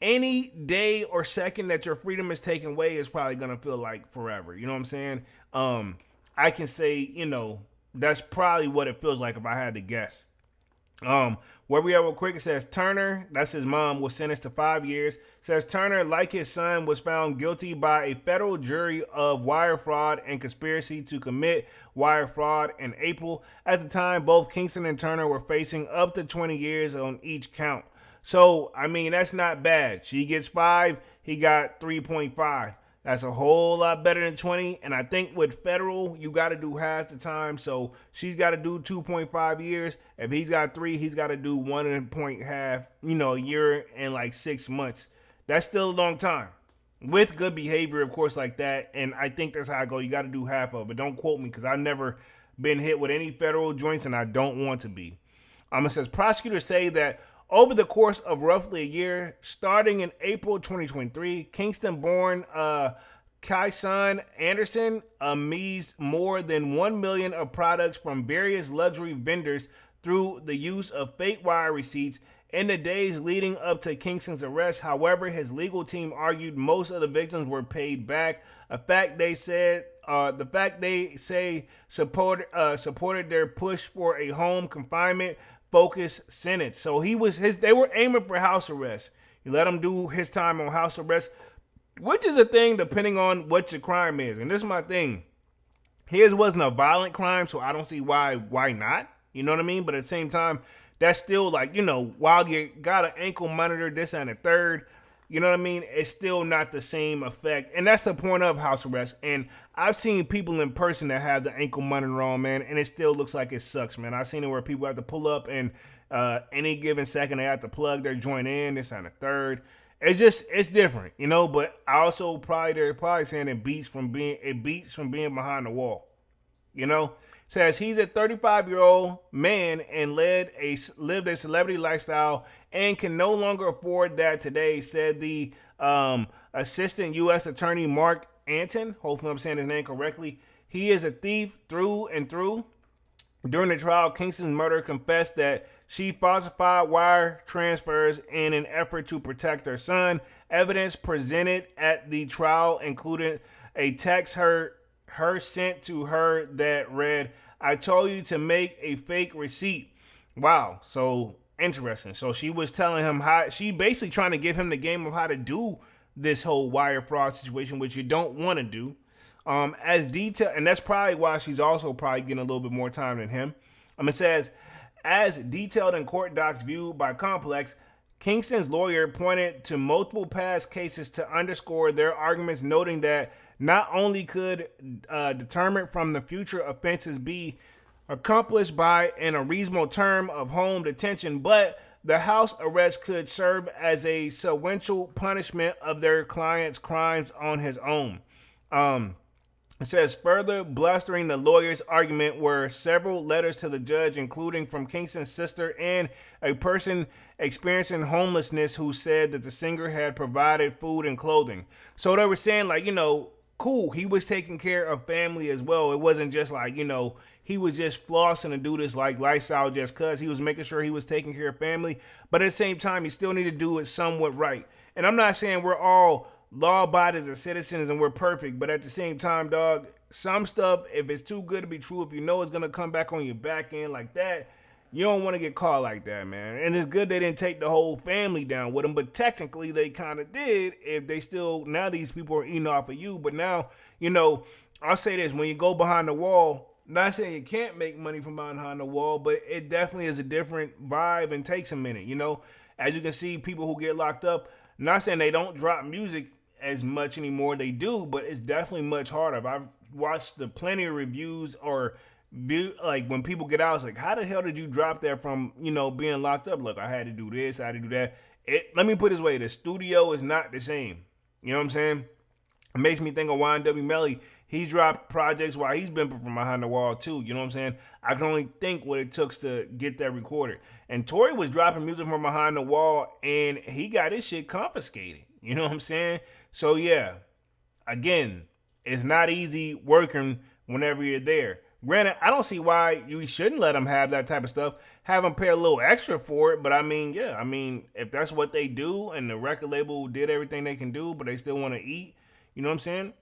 any day or second that your freedom is taken away is probably going to feel like forever. You know what I'm saying? I can say, that's probably what it feels like if I had to guess. Where we are real quick, it says Turner, that's his mom, was sentenced to 5 years. It says Turner, like his son, was found guilty by a federal jury of wire fraud and conspiracy to commit wire fraud in April. At the time, both Kingston and Turner were facing up to 20 years on each count. So, I mean, that's not bad. She gets 5, he got 3.5. That's a whole lot better than 20. And I think with federal, you got to do half the time. So she's got to do 2.5 years. If he's got 3, he's got to do 1.5, a year and 6 months. That's still a long time. With good behavior, of course, like that. And I think that's how I go. You got to do half of it. Don't quote me, because I've never been hit with any federal joints, and I don't want to be. It says prosecutors say that over the course of roughly a year, starting in April 2023, Kingston-born Kyson Anderson amazed more than 1 million of products from various luxury vendors through the use of fake wire receipts in the days leading up to Kingston's arrest. However, his legal team argued most of the victims were paid back, a fact they say supported their push for a home confinement focused sentence. So they were aiming for house arrest. You let him do his time on house arrest, which is a thing depending on what your crime is. And this is my thing. His wasn't a violent crime, so I don't see why not. You know what I mean? But at the same time, that's still while you got an ankle monitor, this and a third, you know what I mean? It's still not the same effect. And that's the point of house arrest. And I've seen people in person that have the ankle monitor on, man, and it still looks like it sucks, man. I've seen it where people have to pull up and any given second they have to plug their joint in, this and a third. It's different, but I also they're probably saying it beats from being behind the wall. Says he's a 35-year-old man and lived a celebrity lifestyle and can no longer afford that today, said the assistant U.S. attorney Mark Anton. Hopefully I'm saying his name correctly. He is a thief through and through. During the trial, Kingston's murderer confessed that she falsified wire transfers in an effort to protect her son. Evidence presented at the trial included a text her sent to her that read, "I told you to make a fake receipt." Wow, so interesting. So she was telling him how, she basically trying to give him the game of how to do this whole wire fraud situation, which you don't want to do. As detailed, and that's probably why she's also probably getting a little bit more time than him. It says, as detailed in court docs viewed by Complex, Kingston's lawyer pointed to multiple past cases to underscore their arguments, noting that not only could deterrent from the future offenses be accomplished by in a reasonable term of home detention, but the house arrest could serve as a sequential punishment of their client's crimes on his own. It says, further blustering the lawyer's argument were several letters to the judge, including from Kingston's sister and a person experiencing homelessness who said that the singer had provided food and clothing. So they were saying, like, cool, he was taking care of family as well. It wasn't just like, he was just flossing to do this like lifestyle just cause. He was making sure he was taking care of family, but at the same time, he still need to do it somewhat right. And I'm not saying we're all law-abiding as citizens and we're perfect, but at the same time, dog, some stuff, if it's too good to be true, if you know it's gonna come back on your back end like that, you don't want to get caught like that, man. And it's good they didn't take the whole family down with them, but technically they kind of did. If they still, now these people are eating off of you, but now, I'll say this, when you go behind the wall, not saying you can't make money from behind the wall, but it definitely is a different vibe and takes a minute, As you can see, people who get locked up, not saying they don't drop music as much anymore, they do, but it's definitely much harder. I've watched the plenty of reviews or like when people get out, it's like, how the hell did you drop that from, being locked up? Look, I had to do this, I had to do that. Let me put it this way, the studio is not the same. You know what I'm saying? It makes me think of YNW Melly. He dropped projects while he's been from behind the wall too. You know what I'm saying? I can only think what it took to get that recorded. And Tory was dropping music from behind the wall and he got his shit confiscated. You know what I'm saying? So yeah, again, it's not easy working whenever you're there. Granted, I don't see why you shouldn't let them have that type of stuff. Have them pay a little extra for it. But if that's what they do and the record label did everything they can do, but they still want to eat, you know what I'm saying?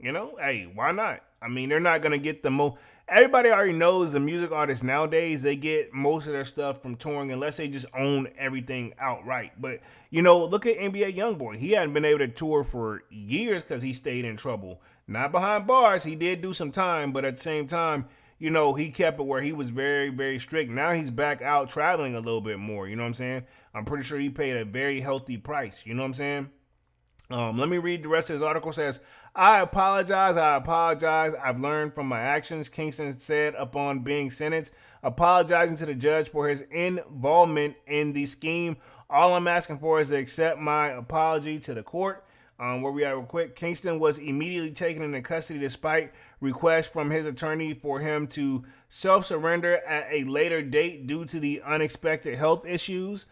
Hey, why not? They're not going to get the most. Everybody already knows the music artists nowadays, they get most of their stuff from touring unless they just own everything outright. But, look at NBA Youngboy. He hadn't been able to tour for years because he stayed in trouble. Not behind bars. He did do some time, but at the same time, he kept it where he was very, very strict. Now he's back out traveling a little bit more. You know what I'm saying? I'm pretty sure he paid a very healthy price. You know what I'm saying? Let me read the rest of his article. It says, I apologize. I've learned from my actions, Kingston said upon being sentenced, apologizing to the judge for his involvement in the scheme. All I'm asking for is to accept my apology to the court. Where we are real quick, Kingston was immediately taken into custody despite requests from his attorney for him to self-surrender at a later date due to the unexpected health issues.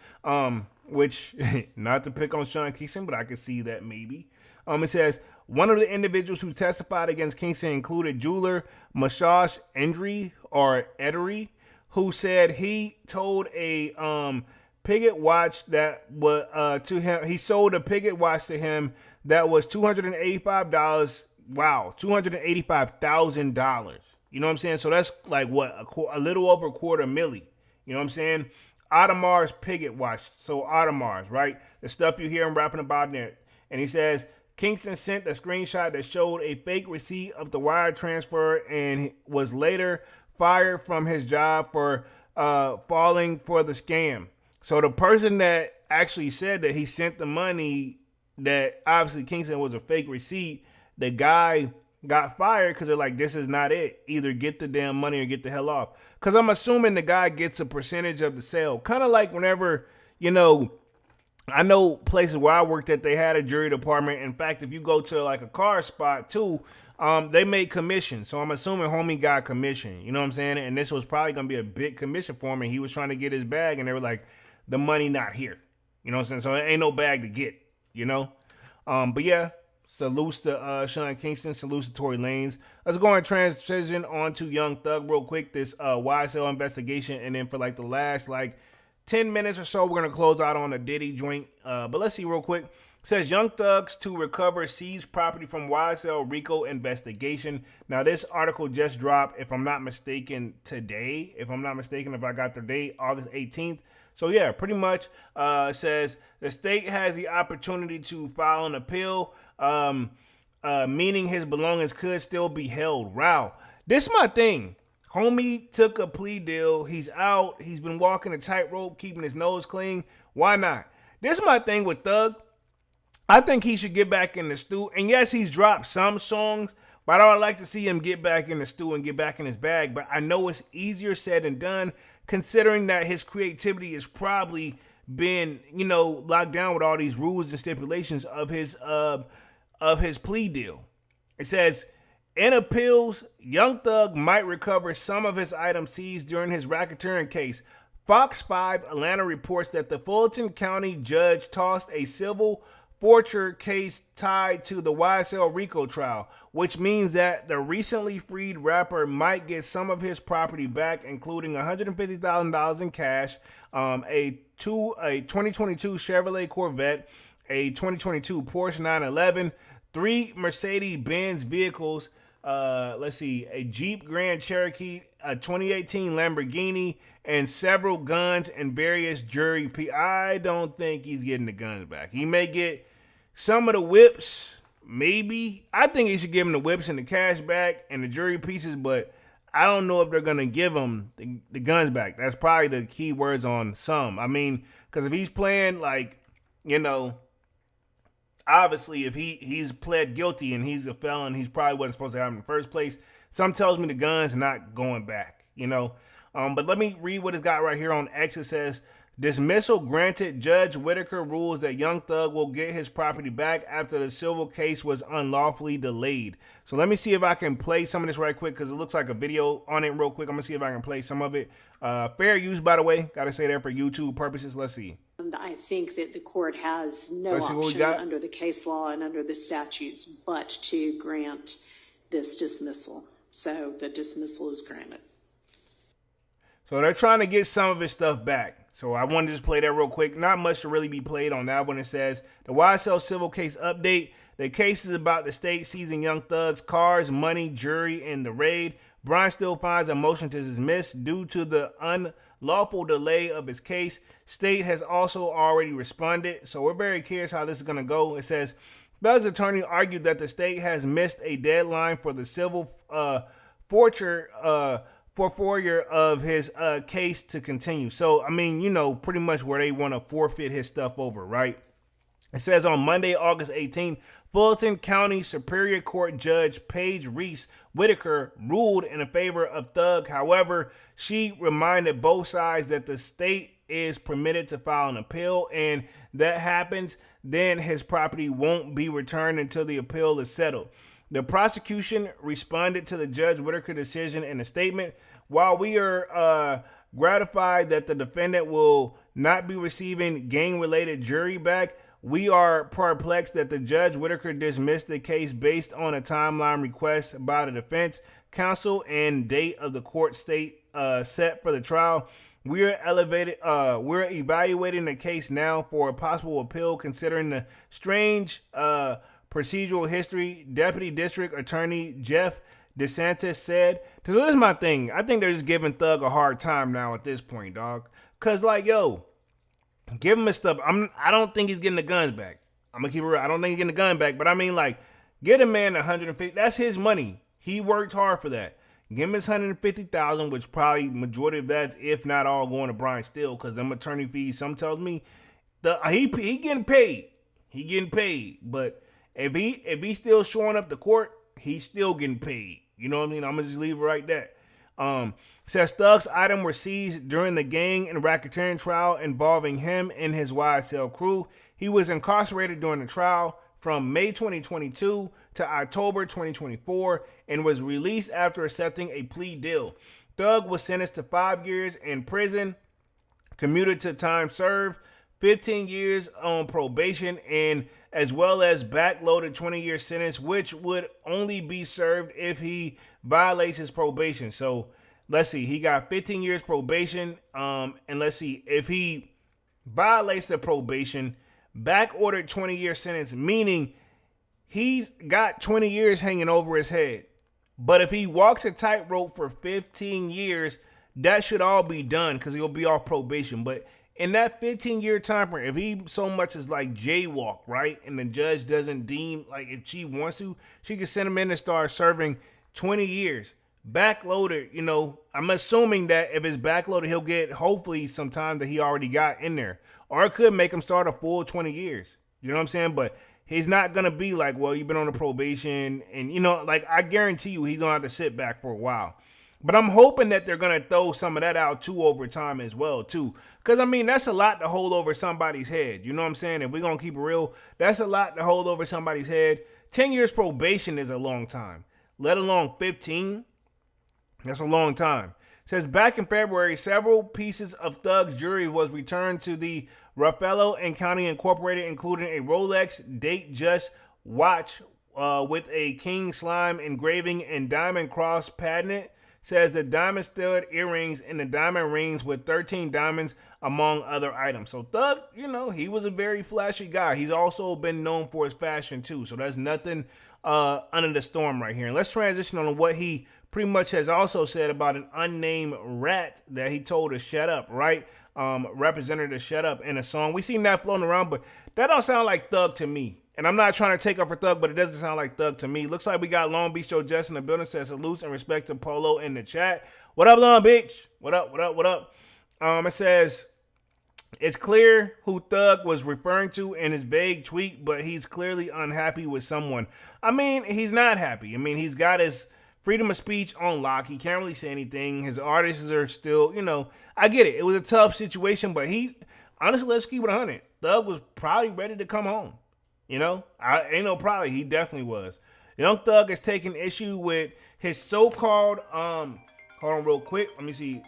Which, not to pick on Sean Kingston, but I could see that maybe. It says, one of the individuals who testified against Kingston included jeweler Mashash Edery, who said he told a Piggott watch that was to him. He sold a Piggott watch to him that was $285. Wow, $285,000. You know what I'm saying? So that's like what a little over $250,000. You know what I'm saying? Audemars Piggott watch. So Audemars, right? The stuff you hear him rapping about in there. And he says, Kingston sent a screenshot that showed a fake receipt of the wire transfer and was later fired from his job for falling for the scam. So the person that actually said that he sent the money, that obviously Kingston was a fake receipt, the guy got fired because they're like, this is not it. Either get the damn money or get the hell off. Because I'm assuming the guy gets a percentage of the sale. Kind of like whenever, I know places where I worked at, they had a jury department. In fact, if you go to like a car spot too, they made commission. So I'm assuming homie got commission. You know what I'm saying? And this was probably going to be a big commission for him. And he was trying to get his bag and they were like, the money not here. You know what I'm saying? So it ain't no bag to get, But yeah. Salutes to Sean Kingston. Salutes to Tory Lanez. Let's go and transition on to Young Thug real quick. This YSL investigation. And then for like the last 10 minutes or so, we're going to close out on the Diddy joint. But let's see real quick. It says Young Thugs to recover seized property from YSL RICO investigation. Now, this article just dropped, if I'm not mistaken, today. If I got the date, August 18th. So, yeah, pretty much says the state has the opportunity to file an appeal, meaning his belongings could still be held. Wow. This is my thing. Homie took a plea deal. He's out. He's been walking a tightrope, keeping his nose clean. Why not? This is my thing with Thug. I think he should get back in the stew. And yes, he's dropped some songs, but I would like to see him get back in the stew and get back in his bag. But I know it's easier said than done, considering that his creativity has probably been, locked down with all these rules and stipulations of his plea deal. It says, in appeals, Young Thug might recover some of his items seized during his racketeering case. Fox 5 Atlanta reports that the Fulton County judge tossed a civil forfeiture case tied to the YSL RICO trial, which means that the recently freed rapper might get some of his property back, including $150,000 in cash, a 2022 Chevrolet Corvette, a 2022 Porsche 911, 3 Mercedes-Benz vehicles, a Jeep Grand Cherokee, a 2018 Lamborghini, and several guns and various jury pieces. I don't think he's getting the guns back. He may get some of the whips, maybe. I think he should give him the whips and the cash back and the jury pieces, but I don't know if they're going to give him the guns back. That's probably the key words on some. I mean, because if he's playing obviously, if he's pled guilty and he's a felon, he's probably wasn't supposed to have him in the first place. Some tells me the gun's not going back, But let me read what it's got right here on X. It says, dismissal granted. Judge Whitaker rules that Young Thug will get his property back after the civil case was unlawfully delayed. So let me see if I can play some of this right quick because it looks like a video on it real quick. I'm going to see if I can play some of it. Fair use, by the way. Got to say that for YouTube purposes. Let's see. And I think that the court has no option under the case law and under the statutes but to grant this dismissal. So the dismissal is granted. So they're trying to get some of his stuff back. So I wanted to just play that real quick. Not much to really be played on that one. It says, the YSL civil case update. The case is about the state seizing Young Thug's cars, money, jury, and the raid. Brian still finds a motion to dismiss due to the unlawful delay of his case. State has also already responded. So we're very curious how this is going to go. It says, Thug's attorney argued that the state has missed a deadline for the civil forfeiture of his case to continue. So, I mean, pretty much where they want to forfeit his stuff over, right? It says on Monday, August 18th, Fulton County Superior Court Judge Paige Reese Whitaker ruled in favor of Thug. However, she reminded both sides that the state is permitted to file an appeal, and that happens, then his property won't be returned until the appeal is settled. The prosecution responded to the Judge Whitaker decision in a statement. While we are gratified that the defendant will not be receiving gang-related jury back, we are perplexed that the Judge Whitaker dismissed the case based on a timeline request by the defense counsel and date of the court state set for the trial. We're evaluating the case now for a possible appeal, considering the strange procedural history. Deputy District Attorney Jeff DeSantis said. So this is my thing. I think they're just giving Thug a hard time now at this point, dog. Cause give him his stuff. I don't think he's getting the guns back. I'm gonna keep it real. I don't think he's getting the gun back. But I mean, get a man 150. That's his money. He worked hard for that. Give him his 150,000, which probably majority of that, if not all, going to Brian Still, because them attorney fees. Some tells me he getting paid. He getting paid. But if he's still showing up to court, he's still getting paid. You know what I mean? I'm gonna just leave it right there. Says Thug's items were seized during the gang and racketeering trial involving him and his YSL crew. He was incarcerated during the trial from May 2022 to October 2024 and was released after accepting a plea deal. Thug was sentenced to 5 years in prison, commuted to time served, 15 years on probation, and as well as backloaded 20-year sentence, which would only be served if he violates his probation. So let's see, he got 15 years probation. And let's see, if he violates the probation, back ordered 20-year sentence, meaning he's got 20 years hanging over his head. But if he walks a tightrope for 15 years, that should all be done because he'll be off probation. But in that 15-year time frame, if he so much as like jaywalk, right, and the judge doesn't deem, like if she wants to, she can send him in and start serving 20 years. Backloaded, you know, I'm assuming that if it's backloaded, he'll get hopefully some time that he already got in there. Or it could make him start a full 20 years. You know what I'm saying? But he's not going to be like, well, you've been on a probation. And, you know, like I guarantee you he's going to have to sit back for a while. But I'm hoping that they're going to throw some of that out too over time as well, too. Because, I mean, that's a lot to hold over somebody's head. You know what I'm saying? If we're going to keep it real, that's a lot to hold over somebody's head. 10 years probation is a long time, let alone 15. That's a long time. It says back in February, several pieces of Thug's jewelry was returned to the Raffaello and County Incorporated, including a Rolex Date Just watch with a king slime engraving and diamond cross patent. Says the diamond stud earrings and the diamond rings with 13 diamonds among other items. So Thug, you know, he was a very flashy guy. He's also been known for his fashion too. So that's nothing under the storm right here. And let's transition on to what he pretty much has also said about an unnamed rat that he told to shut up, right? Representative to shut up in a song. We seen that floating around, but that don't sound like Thug to me. And I'm not trying to take up for Thug, but it doesn't sound like Thug to me. Looks like we got Long Beach Joe Jess in the building. Says salutes and respect to Polo in the chat. What up, Long Beach? What up, what up, what up? It says, it's clear who Thug was referring to in his vague tweet, but he's clearly unhappy with someone. I mean, he's not happy. I mean, he's got his freedom of speech on lock. He can't really say anything. His artists are still, you know, I get it. It was a tough situation, but honestly, let's keep it 100. Thug was probably ready to come home. You know, ain't no probably. He definitely was. Young Thug is taking issue with his so-called, hold on real quick. Let me see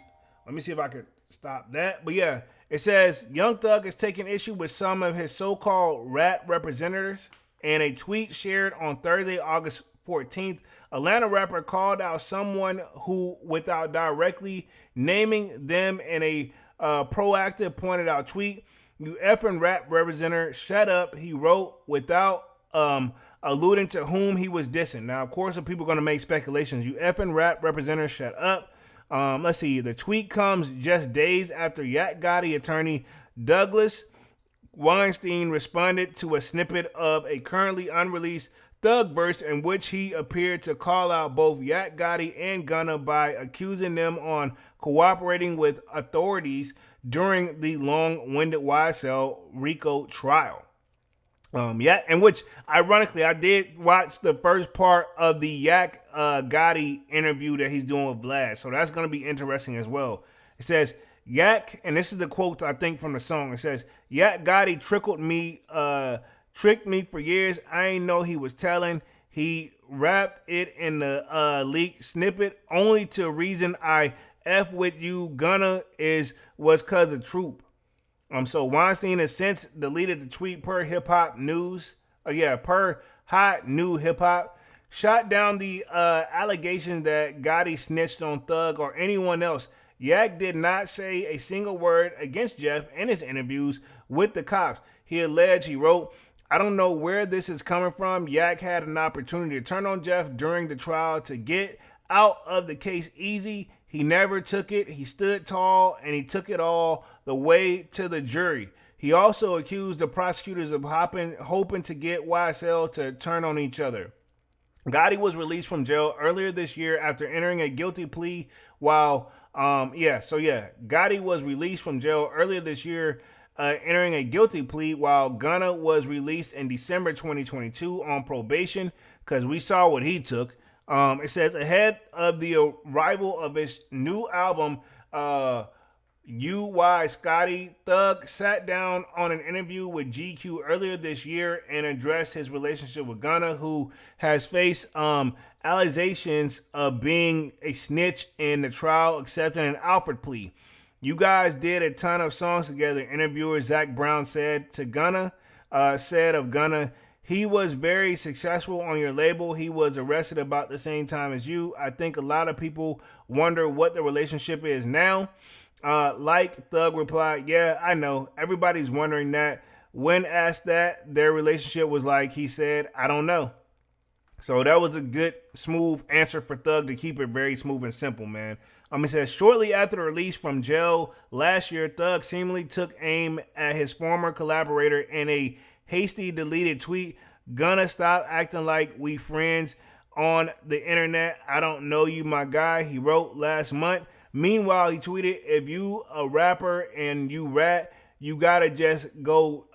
if I could stop that. But yeah, it says Young Thug is taking issue with some of his so-called rap representatives. In a tweet shared on Thursday, August 14th, Atlanta rapper called out someone who, without directly naming them in a proactive pointed out tweet, "You effing rap representative, shut up," he wrote, without alluding to whom he was dissing. Now, of course, some people are going to make speculations. "You effing rap representative, shut up." Let's see. The tweet comes just days after Yak Gotti attorney Douglas Weinstein responded to a snippet of a currently unreleased Thug verse in which he appeared to call out both Yak Gotti and Gunna by accusing them on cooperating with authorities during the long-winded YSL RICO trial. And which, ironically, I did watch the first part of the Yak Gotti interview that he's doing with Vlad, so that's going to be interesting as well. It says, Yak, and this is the quote, I think, from the song. It says, Yak Gotti tricked me for years. I ain't know he was telling. He wrapped it in the leaked snippet only to reason I F with you, Gunna, was cause of troop. So Weinstein has since deleted the tweet per Hip Hop News. Per Hot New Hip Hop. Shot down the allegation that Gotti snitched on Thug or anyone else. Yak did not say a single word against Jeff in his interviews with the cops. He wrote, "I don't know where this is coming from. Yak had an opportunity to turn on Jeff during the trial to get out of the case easy. He never took it. He stood tall and he took it all the way to the jury. He also accused the prosecutors of hoping to get YSL to turn on each other." Gotti was released from jail earlier this year after entering a guilty plea Gotti was released from jail earlier this year entering a guilty plea while Gunna was released in December 2022 on probation because we saw what he took. It says ahead of the arrival of his new album, U.Y. Scotty, Thug sat down on an interview with GQ earlier this year and addressed his relationship with Gunna, who has faced allegations of being a snitch in the trial, accepting an Alford plea. "You guys did a ton of songs together," interviewer Zach Brown said of Gunna. He was very successful on your label. He was arrested about the same time as you. I think a lot of people wonder what the relationship is now. Like Thug replied, yeah, I know. Everybody's wondering that. When asked that, their relationship was like, he said, I don't know. So that was a good, smooth answer for Thug to keep it very smooth and simple, man. It says, shortly after the release from jail last year, Thug seemingly took aim at his former collaborator in a hasty deleted tweet. Gonna stop acting like we friends on the internet. I don't know you, my guy, he wrote last month. Meanwhile, he tweeted, if you a rapper and you rap, you gotta just go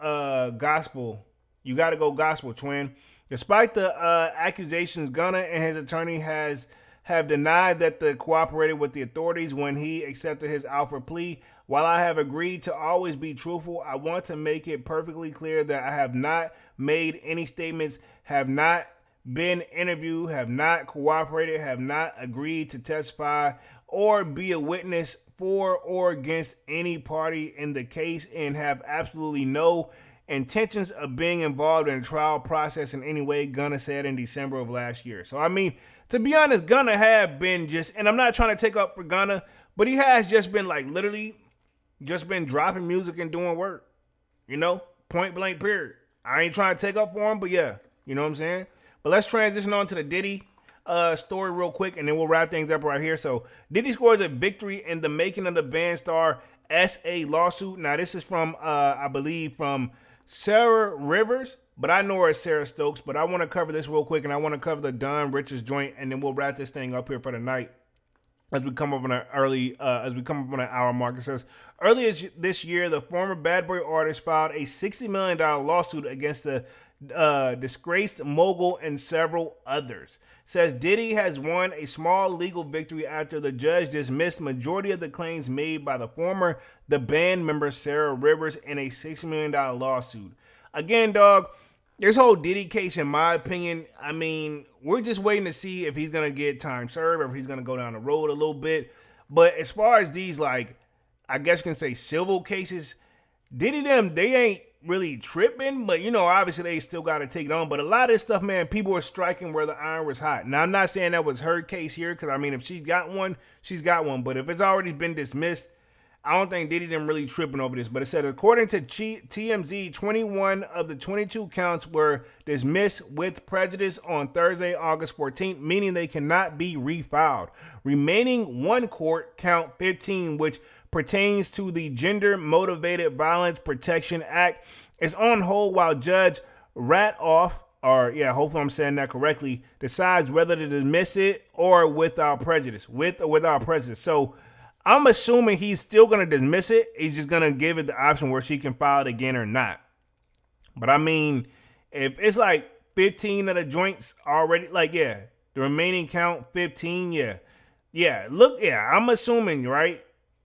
gospel. You gotta go gospel, twin. Despite the accusations, Gunna and his attorney have denied that they cooperated with the authorities when he accepted his Alfred plea. While I have agreed to always be truthful, I want to make it perfectly clear that I have not made any statements, have not been interviewed, have not cooperated, have not agreed to testify or be a witness for or against any party in the case, and have absolutely no intentions of being involved in the trial process in any way, Gunna said in December of last year. So, I mean, to be honest, Gunna have been just, and I'm not trying to take up for Gunna, but he has just been like literally just been dropping music and doing work, you know, point blank period. I ain't trying to take up for him, but yeah, you know what I'm saying? But let's transition on to the Diddy story real quick, and then we'll wrap things up right here. So Diddy scores a victory in the making of the band star SA lawsuit. Now, this is from, I believe, from Sarah Rivers, but I know her as Sarah Stokes. But I want to cover this real quick, and I want to cover the Don Richards joint, and then we'll wrap this thing up here for the night as we come up on an hour mark. It says, earlier this year, the former Bad Boy artist filed a $60 million lawsuit against the disgraced mogul and several others. Says Diddy has won a small legal victory after the judge dismissed majority of the claims made by the band member Sarah Rivers in a $6 million lawsuit. Again, dog, this whole Diddy case, in my opinion, I mean, we're just waiting to see if he's going to get time served or if he's going to go down the road a little bit. But as far as these, like, I guess you can say civil cases, Diddy them, they ain't really tripping, but you know, obviously they still got to take it on. But a lot of this stuff, man, people are striking where the iron was hot. Now, I'm not saying that was her case here, because I mean, if she's got one, she's got one. But if it's already been dismissed, I don't think Diddy them really tripping over this. But it said, according to TMZ, 21 of the 22 counts were dismissed with prejudice on Thursday, August 14th, meaning they cannot be refiled. Remaining one court, count 15, which pertains to the Gender Motivated Violence Protection Act, is on hold while Judge Ratoff, hopefully I'm saying that correctly, decides whether to dismiss it or without prejudice, with or without prejudice. So I'm assuming he's still going to dismiss it. He's just going to give it the option where she can file it again or not. But I mean, if it's like 15 of the joints already, like, yeah, the remaining count 15, I'm assuming, right?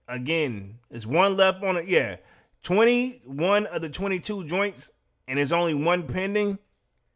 Again, there's one left on it. 21 of the 22 joints, and there's only one pending.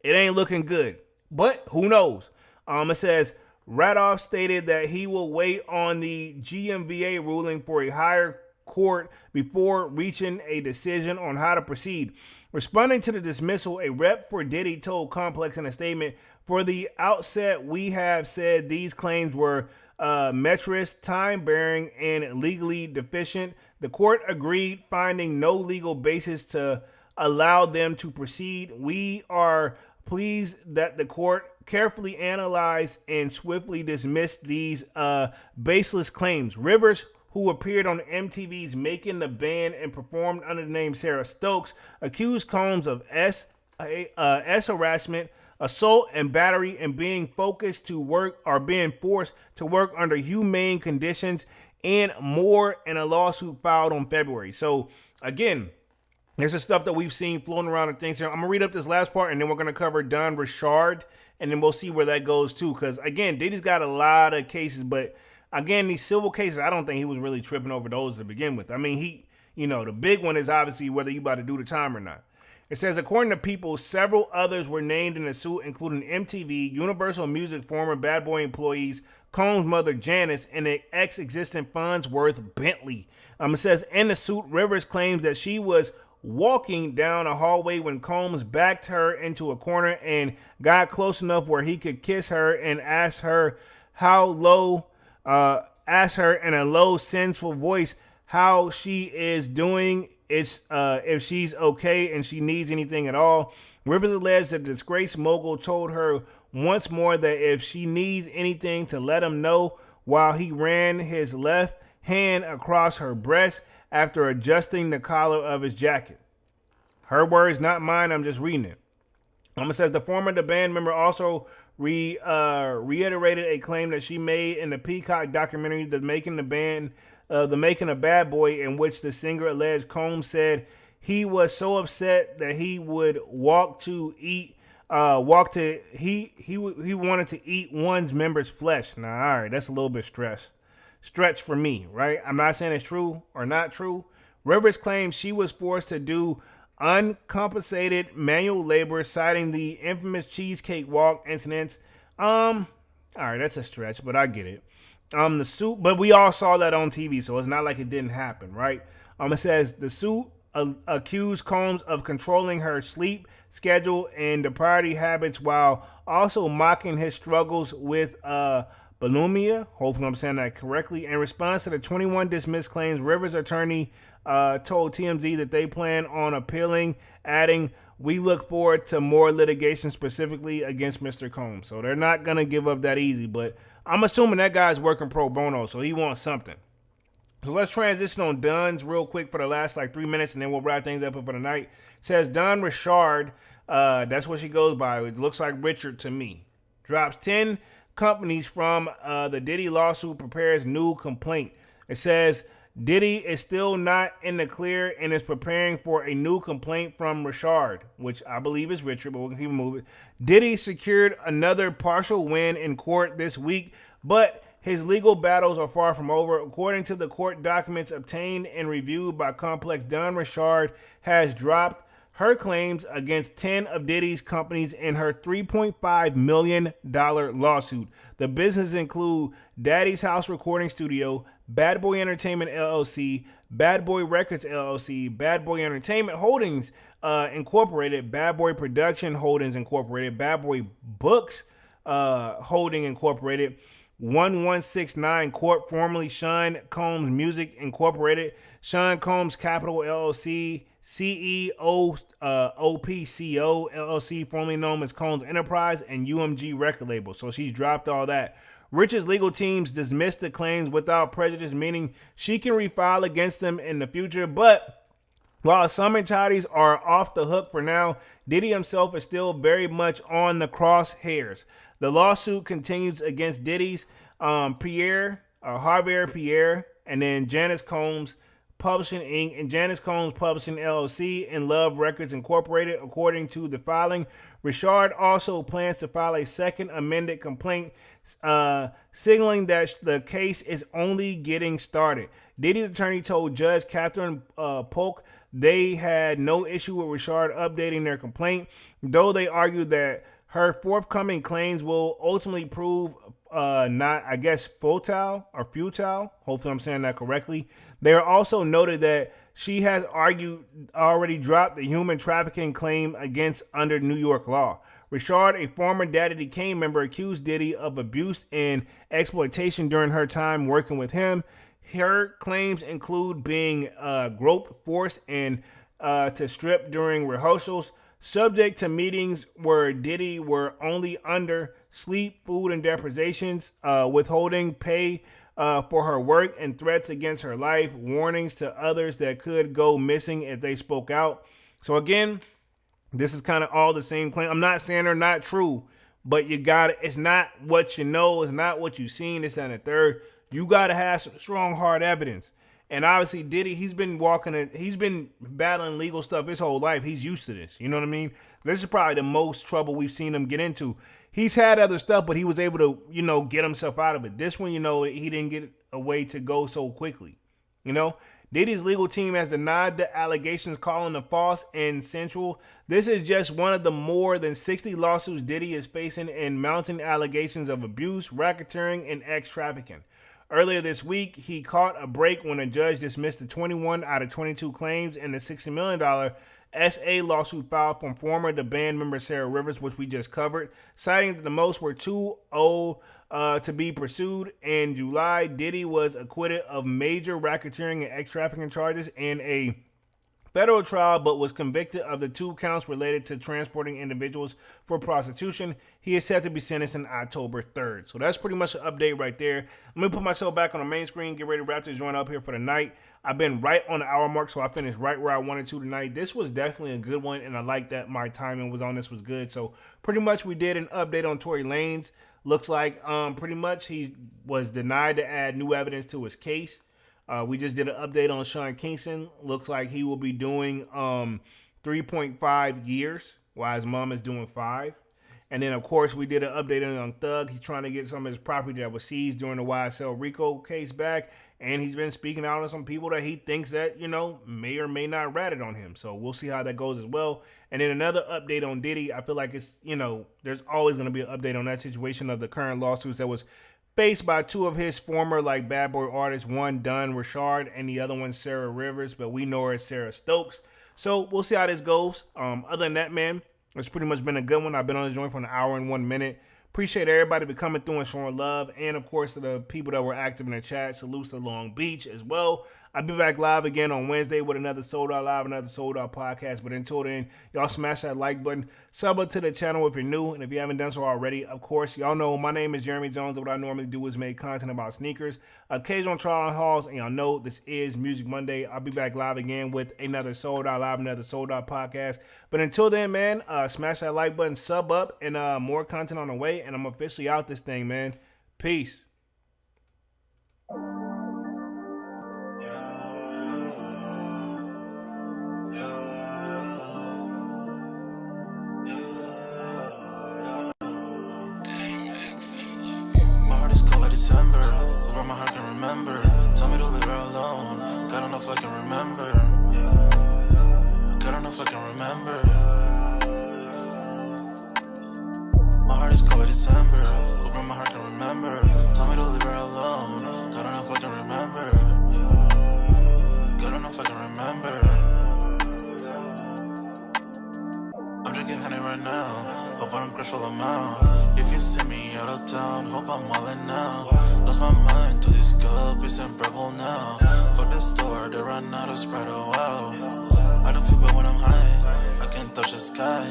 It ain't looking good, but who knows? It says Ratoff stated that he will wait on the GMVA ruling for a higher court before reaching a decision on how to proceed. Responding to the dismissal, a rep for Diddy told Complex in a statement, "For the outset, we have said these claims were metrist, time-bearing, and legally deficient. The court agreed, finding no legal basis to allow them to proceed. We are pleased that the court carefully analyzed and swiftly dismissed these baseless claims." Rivers, who appeared on MTV's Making the Band and performed under the name Sarah Stokes, accused Combs of S harassment, assault, and battery, and being forced to work under humane conditions and more in a lawsuit filed on February. So again, this is stuff that we've seen floating around and things here. I'm gonna read up this last part, and then we're gonna cover Don Richard, and then we'll see where that goes too. Because again, Diddy's got a lot of cases, but again, these civil cases, I don't think he was really tripping over those to begin with. I mean, the big one is obviously whether you about to do the time or not. It says, according to People, several others were named in the suit, including MTV, Universal Music former Bad Boy employees, Combs' mother Janice, and the ex-existent Farnsworth Bentley. It says, in the suit, Rivers claims that she was walking down a hallway when Combs backed her into a corner and got close enough where he could kiss her and ask her in a low, sensual voice how she is doing, if she's okay and she needs anything at all. Rivers alleged that the disgraced mogul told her once more that if she needs anything to let him know, while he ran his left hand across her breast after adjusting the collar of his jacket. Her words, not mine, I'm just reading it. It says the former band member also reiterated a claim that she made in the Peacock documentary, The Making of Bad Boy, in which the singer alleged Combs said he was so upset that he would he wanted to eat one's member's flesh. Now, all right, that's a little bit stretch for me, right? I'm not saying it's true or not true. Rivers claims she was forced to do uncompensated manual labor, citing the infamous Cheesecake Walk incidents. All right, that's a stretch, but I get it. The suit, but we all saw that on TV, so it's not like it didn't happen, right? It says the suit accused Combs of controlling her sleep schedule and depravity habits while also mocking his struggles with bulimia. Hopefully I'm saying that correctly. In response to the 21 dismissed claims, Rivers' attorney told TMZ that they plan on appealing, adding, "We look forward to more litigation specifically against Mr. Combs." So they're not going to give up that easy, but I'm assuming that guy's working pro bono, so he wants something. So let's transition on Duns real quick for the last 3 minutes, and then we'll wrap things up for the night. It says Don Richard, that's what she goes by. It looks like Richard to me. Drops 10 companies from the Diddy lawsuit, prepares new complaint. It says Diddy is still not in the clear and is preparing for a new complaint from Richard, which I believe is Richard, but we'll keep moving. Diddy secured another partial win in court this week, but his legal battles are far from over. According to the court documents obtained and reviewed by Complex, Don Richard has dropped her claims against 10 of Diddy's companies in her $3.5 million lawsuit. The businesses include Daddy's House Recording Studio, Bad Boy Entertainment LLC, Bad Boy Records LLC, Bad Boy Entertainment Holdings Incorporated, Bad Boy Production Holdings Incorporated, Bad Boy Books Holding Incorporated, 1169 Corp, formerly Sean Combs Music Incorporated, Sean Combs Capital LLC, CEO OPCO LLC, formerly known as Combs Enterprise, and UMG record label. So she's dropped all that. Rich's legal teams dismissed the claims without prejudice, meaning she can refile against them in the future. But while some entities are off the hook for now, Diddy himself is still very much on the crosshairs. The lawsuit continues against Diddy's Javier Pierre, and then Janice Combs Publishing Inc. and Janice Combs Publishing LLC and Love Records Incorporated. According to the filing, Richard also plans to file a second amended complaint, signaling that the case is only getting started. Diddy's attorney told Judge Catherine Polk they had no issue with Richard updating their complaint, though they argued that her forthcoming claims will ultimately prove not, I guess, futile. Hopefully I'm saying that correctly. They are also noted that she has already dropped the human trafficking claim against under New York law. Richard, a former Daddy Kane member, accused Diddy of abuse and exploitation during her time working with him. Her claims include being groped, forced, and to strip during rehearsals, subject to meetings where Diddy were only under sleep, food, and deprivations, withholding pay for her work, and threats against her life, warnings to others that could go missing if they spoke out. So again, this is kind of all the same claim. I'm not saying they're not true, but you got it. It's not what you know. It's not what you've seen. This and the third. You got to have some strong, hard evidence. And obviously, Diddy, he's been battling legal stuff his whole life. He's used to this. You know what I mean? This is probably the most trouble we've seen him get into. He's had other stuff, but he was able to, get himself out of it. This one, he didn't get a way to go so quickly. Diddy's legal team has denied the allegations, calling them false and sensual. This is just one of the more than 60 lawsuits Diddy is facing and mounting allegations of abuse, racketeering, and ex-trafficking. Earlier this week, he caught a break when a judge dismissed the 21 out of 22 claims in the $60 million SA lawsuit filed from former The Band member Sarah Rivers, which we just covered, citing that the most were too old to be pursued. In July, Diddy was acquitted of major racketeering and ex-trafficking charges in a federal trial, but was convicted of the 2 counts related to transporting individuals for prostitution. He is set to be sentenced on October 3rd. So that's pretty much an update right there. I'm going to put myself back on the main screen, get ready to wrap this joint up here for the night. I've been right on the hour mark, so I finished right where I wanted to tonight. This was definitely a good one, and I like that my timing was on this was good. So pretty much we did an update on Tory Lanez. Looks like pretty much he was denied to add new evidence to his case. We just did an update on Sean Kingston. Looks like he will be doing 3.5 years, while his mom is doing 5. And then, of course, we did an update on Young Thug. He's trying to get some of his property that was seized during the YSL Rico case back. And he's been speaking out on some people that he thinks that, may or may not ratted on him. So we'll see how that goes as well. And then another update on Diddy. I feel like it's, there's always going to be an update on that situation of the current lawsuits that was faced by 2 of his former bad boy artists, one Dunn Richard and the other one Sarah Rivers, but we know her as Sarah Stokes. So we'll see how this goes. Other than that, man, it's pretty much been a good one. I've been on this joint for an hour and 1 minute. Appreciate everybody for coming through and showing love, and of course to the people that were active in the chat. Salutes to Long Beach as well. I'll be back live again on Wednesday with another Sold Out Live, another Sold Out podcast. But until then, y'all smash that like button. Sub up to the channel if you're new. And if you haven't done so already, of course, y'all know my name is Jeremy Jones. What I normally do is make content about sneakers, occasional trial and hauls. And y'all know this is Music Monday. I'll be back live again with another Sold Out Live, another Sold Out podcast. But until then, man, smash that like button, sub up, and more content on the way. And I'm officially out this thing, man. Peace. December, where my heart can remember. Tell me to leave her alone. God don't know if I can remember. God don't know if I can remember. My heart is cold like December, where my heart can remember. Tell me to leave her alone. God don't know if I can remember. God don't know if I can remember. I'm drinking honey right now. Hope I don't crush all amount. If you see me out of town, hope I'm wildin' now. Lost my mind to these guppies and rebel now. Fuck the store, they run out of Sprite, oh wow. I don't feel bad when I'm high, I can touch the sky.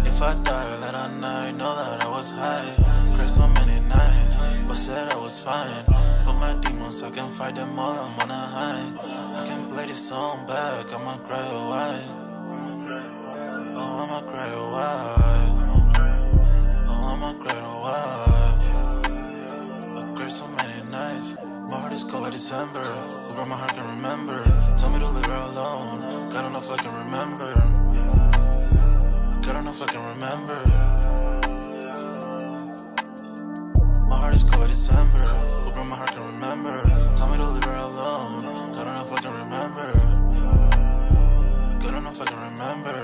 If I die late at night, know that I was high. Cried so many nights, but said I was fine. For my demons, I can fight them all, I'm on a high. I can play this song back, I'ma cry a while. Oh, I'ma cry a while. I'ma cry a while. I cried so many nights. My heart is cold like December, where my heart can remember. Tell me to leave her alone. God don't know if I can remember. God don't know if I can remember. My heart is cold like December, where my heart can remember. Tell me to leave her alone. God don't know if I can remember. God don't know if I can remember.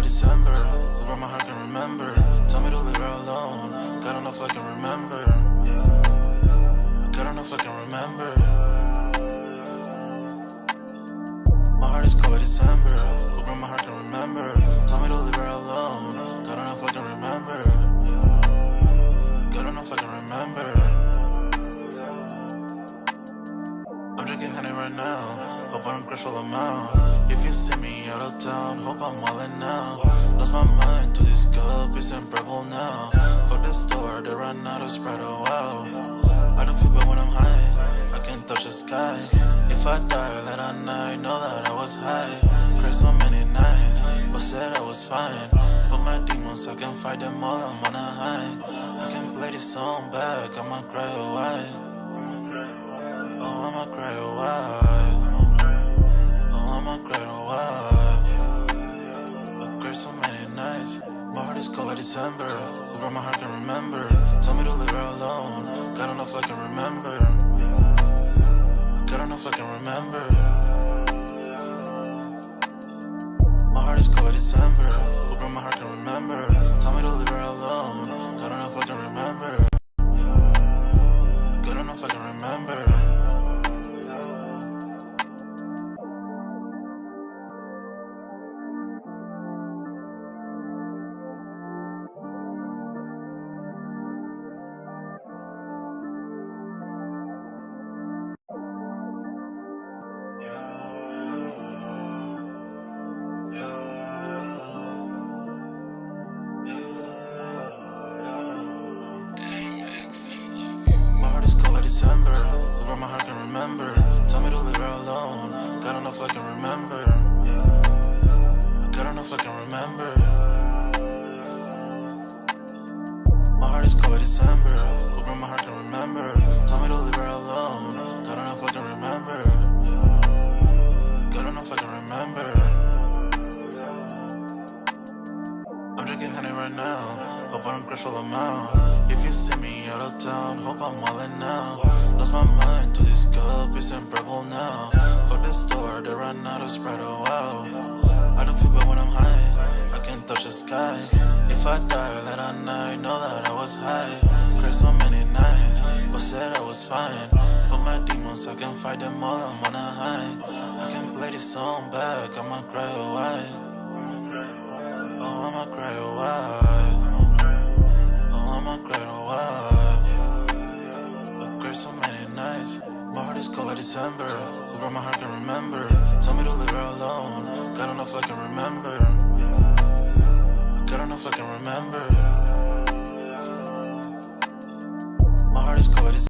December, where my heart can remember. Tell me to leave her alone. God don't know if I can remember. God don't know if I can remember. My heart is cold like December, where my heart can remember. Tell me to leave her alone. God don't know if I can remember. God don't know if I can remember. I'm drinking honey right now. Hope I don't crush all amount. If you see me out of town, hope I'm wildin' now. Lost my mind to these guppies and rebel now. Fuck the store, they run out of Sprite, oh wow. I don't feel bad when I'm high, I can touch the sky. If I die late at night, know that I was high. Cried so many nights, but said I was fine. For my demons, I can fight them all, I'm on a high. I can play this song back, I'ma cry a while. Oh, Oh, I'ma cry a while. Oh, I'ma cry a while. I've cried so many nights. My heart is cold like December. Who broke my heart can remember. Told me to leave her alone. God don't know if I can remember. God don't know if I can remember. My heart is cold like December. Who broke my heart can remember. Told me to leave her alone. God don't know if I can remember. God don't know if I can remember. December, where my heart can remember. Tell me to leave her alone. God don't know if I can remember. God don't know if I can remember. My heart is cold like December, where my heart can remember. Tell me to leave her alone. God don't know if I can remember. God don't know if I can remember. I'm drinking honey right now. Hope I don't crush all them out. If you see me out of town, hope I'm wildin' now. Lost my mind to this cup, it's unbearable now. Fuck the store, they run out of Sprite, oh wow. I don't feel bad when I'm high, I can't touch the sky. If I die late at night, know that I was high. Cried so many nights, but said I was fine. For my demons, I can fight them all, I'm on a high. I can play this song back, I'ma cry a while. Oh, I'ma cry a while. Oh, I'ma cry a while. I've cried so many nights. My heart is cold like December. Who broke my heart can remember. Tell me to leave her alone. God don't know if I can remember. God don't know if I can remember.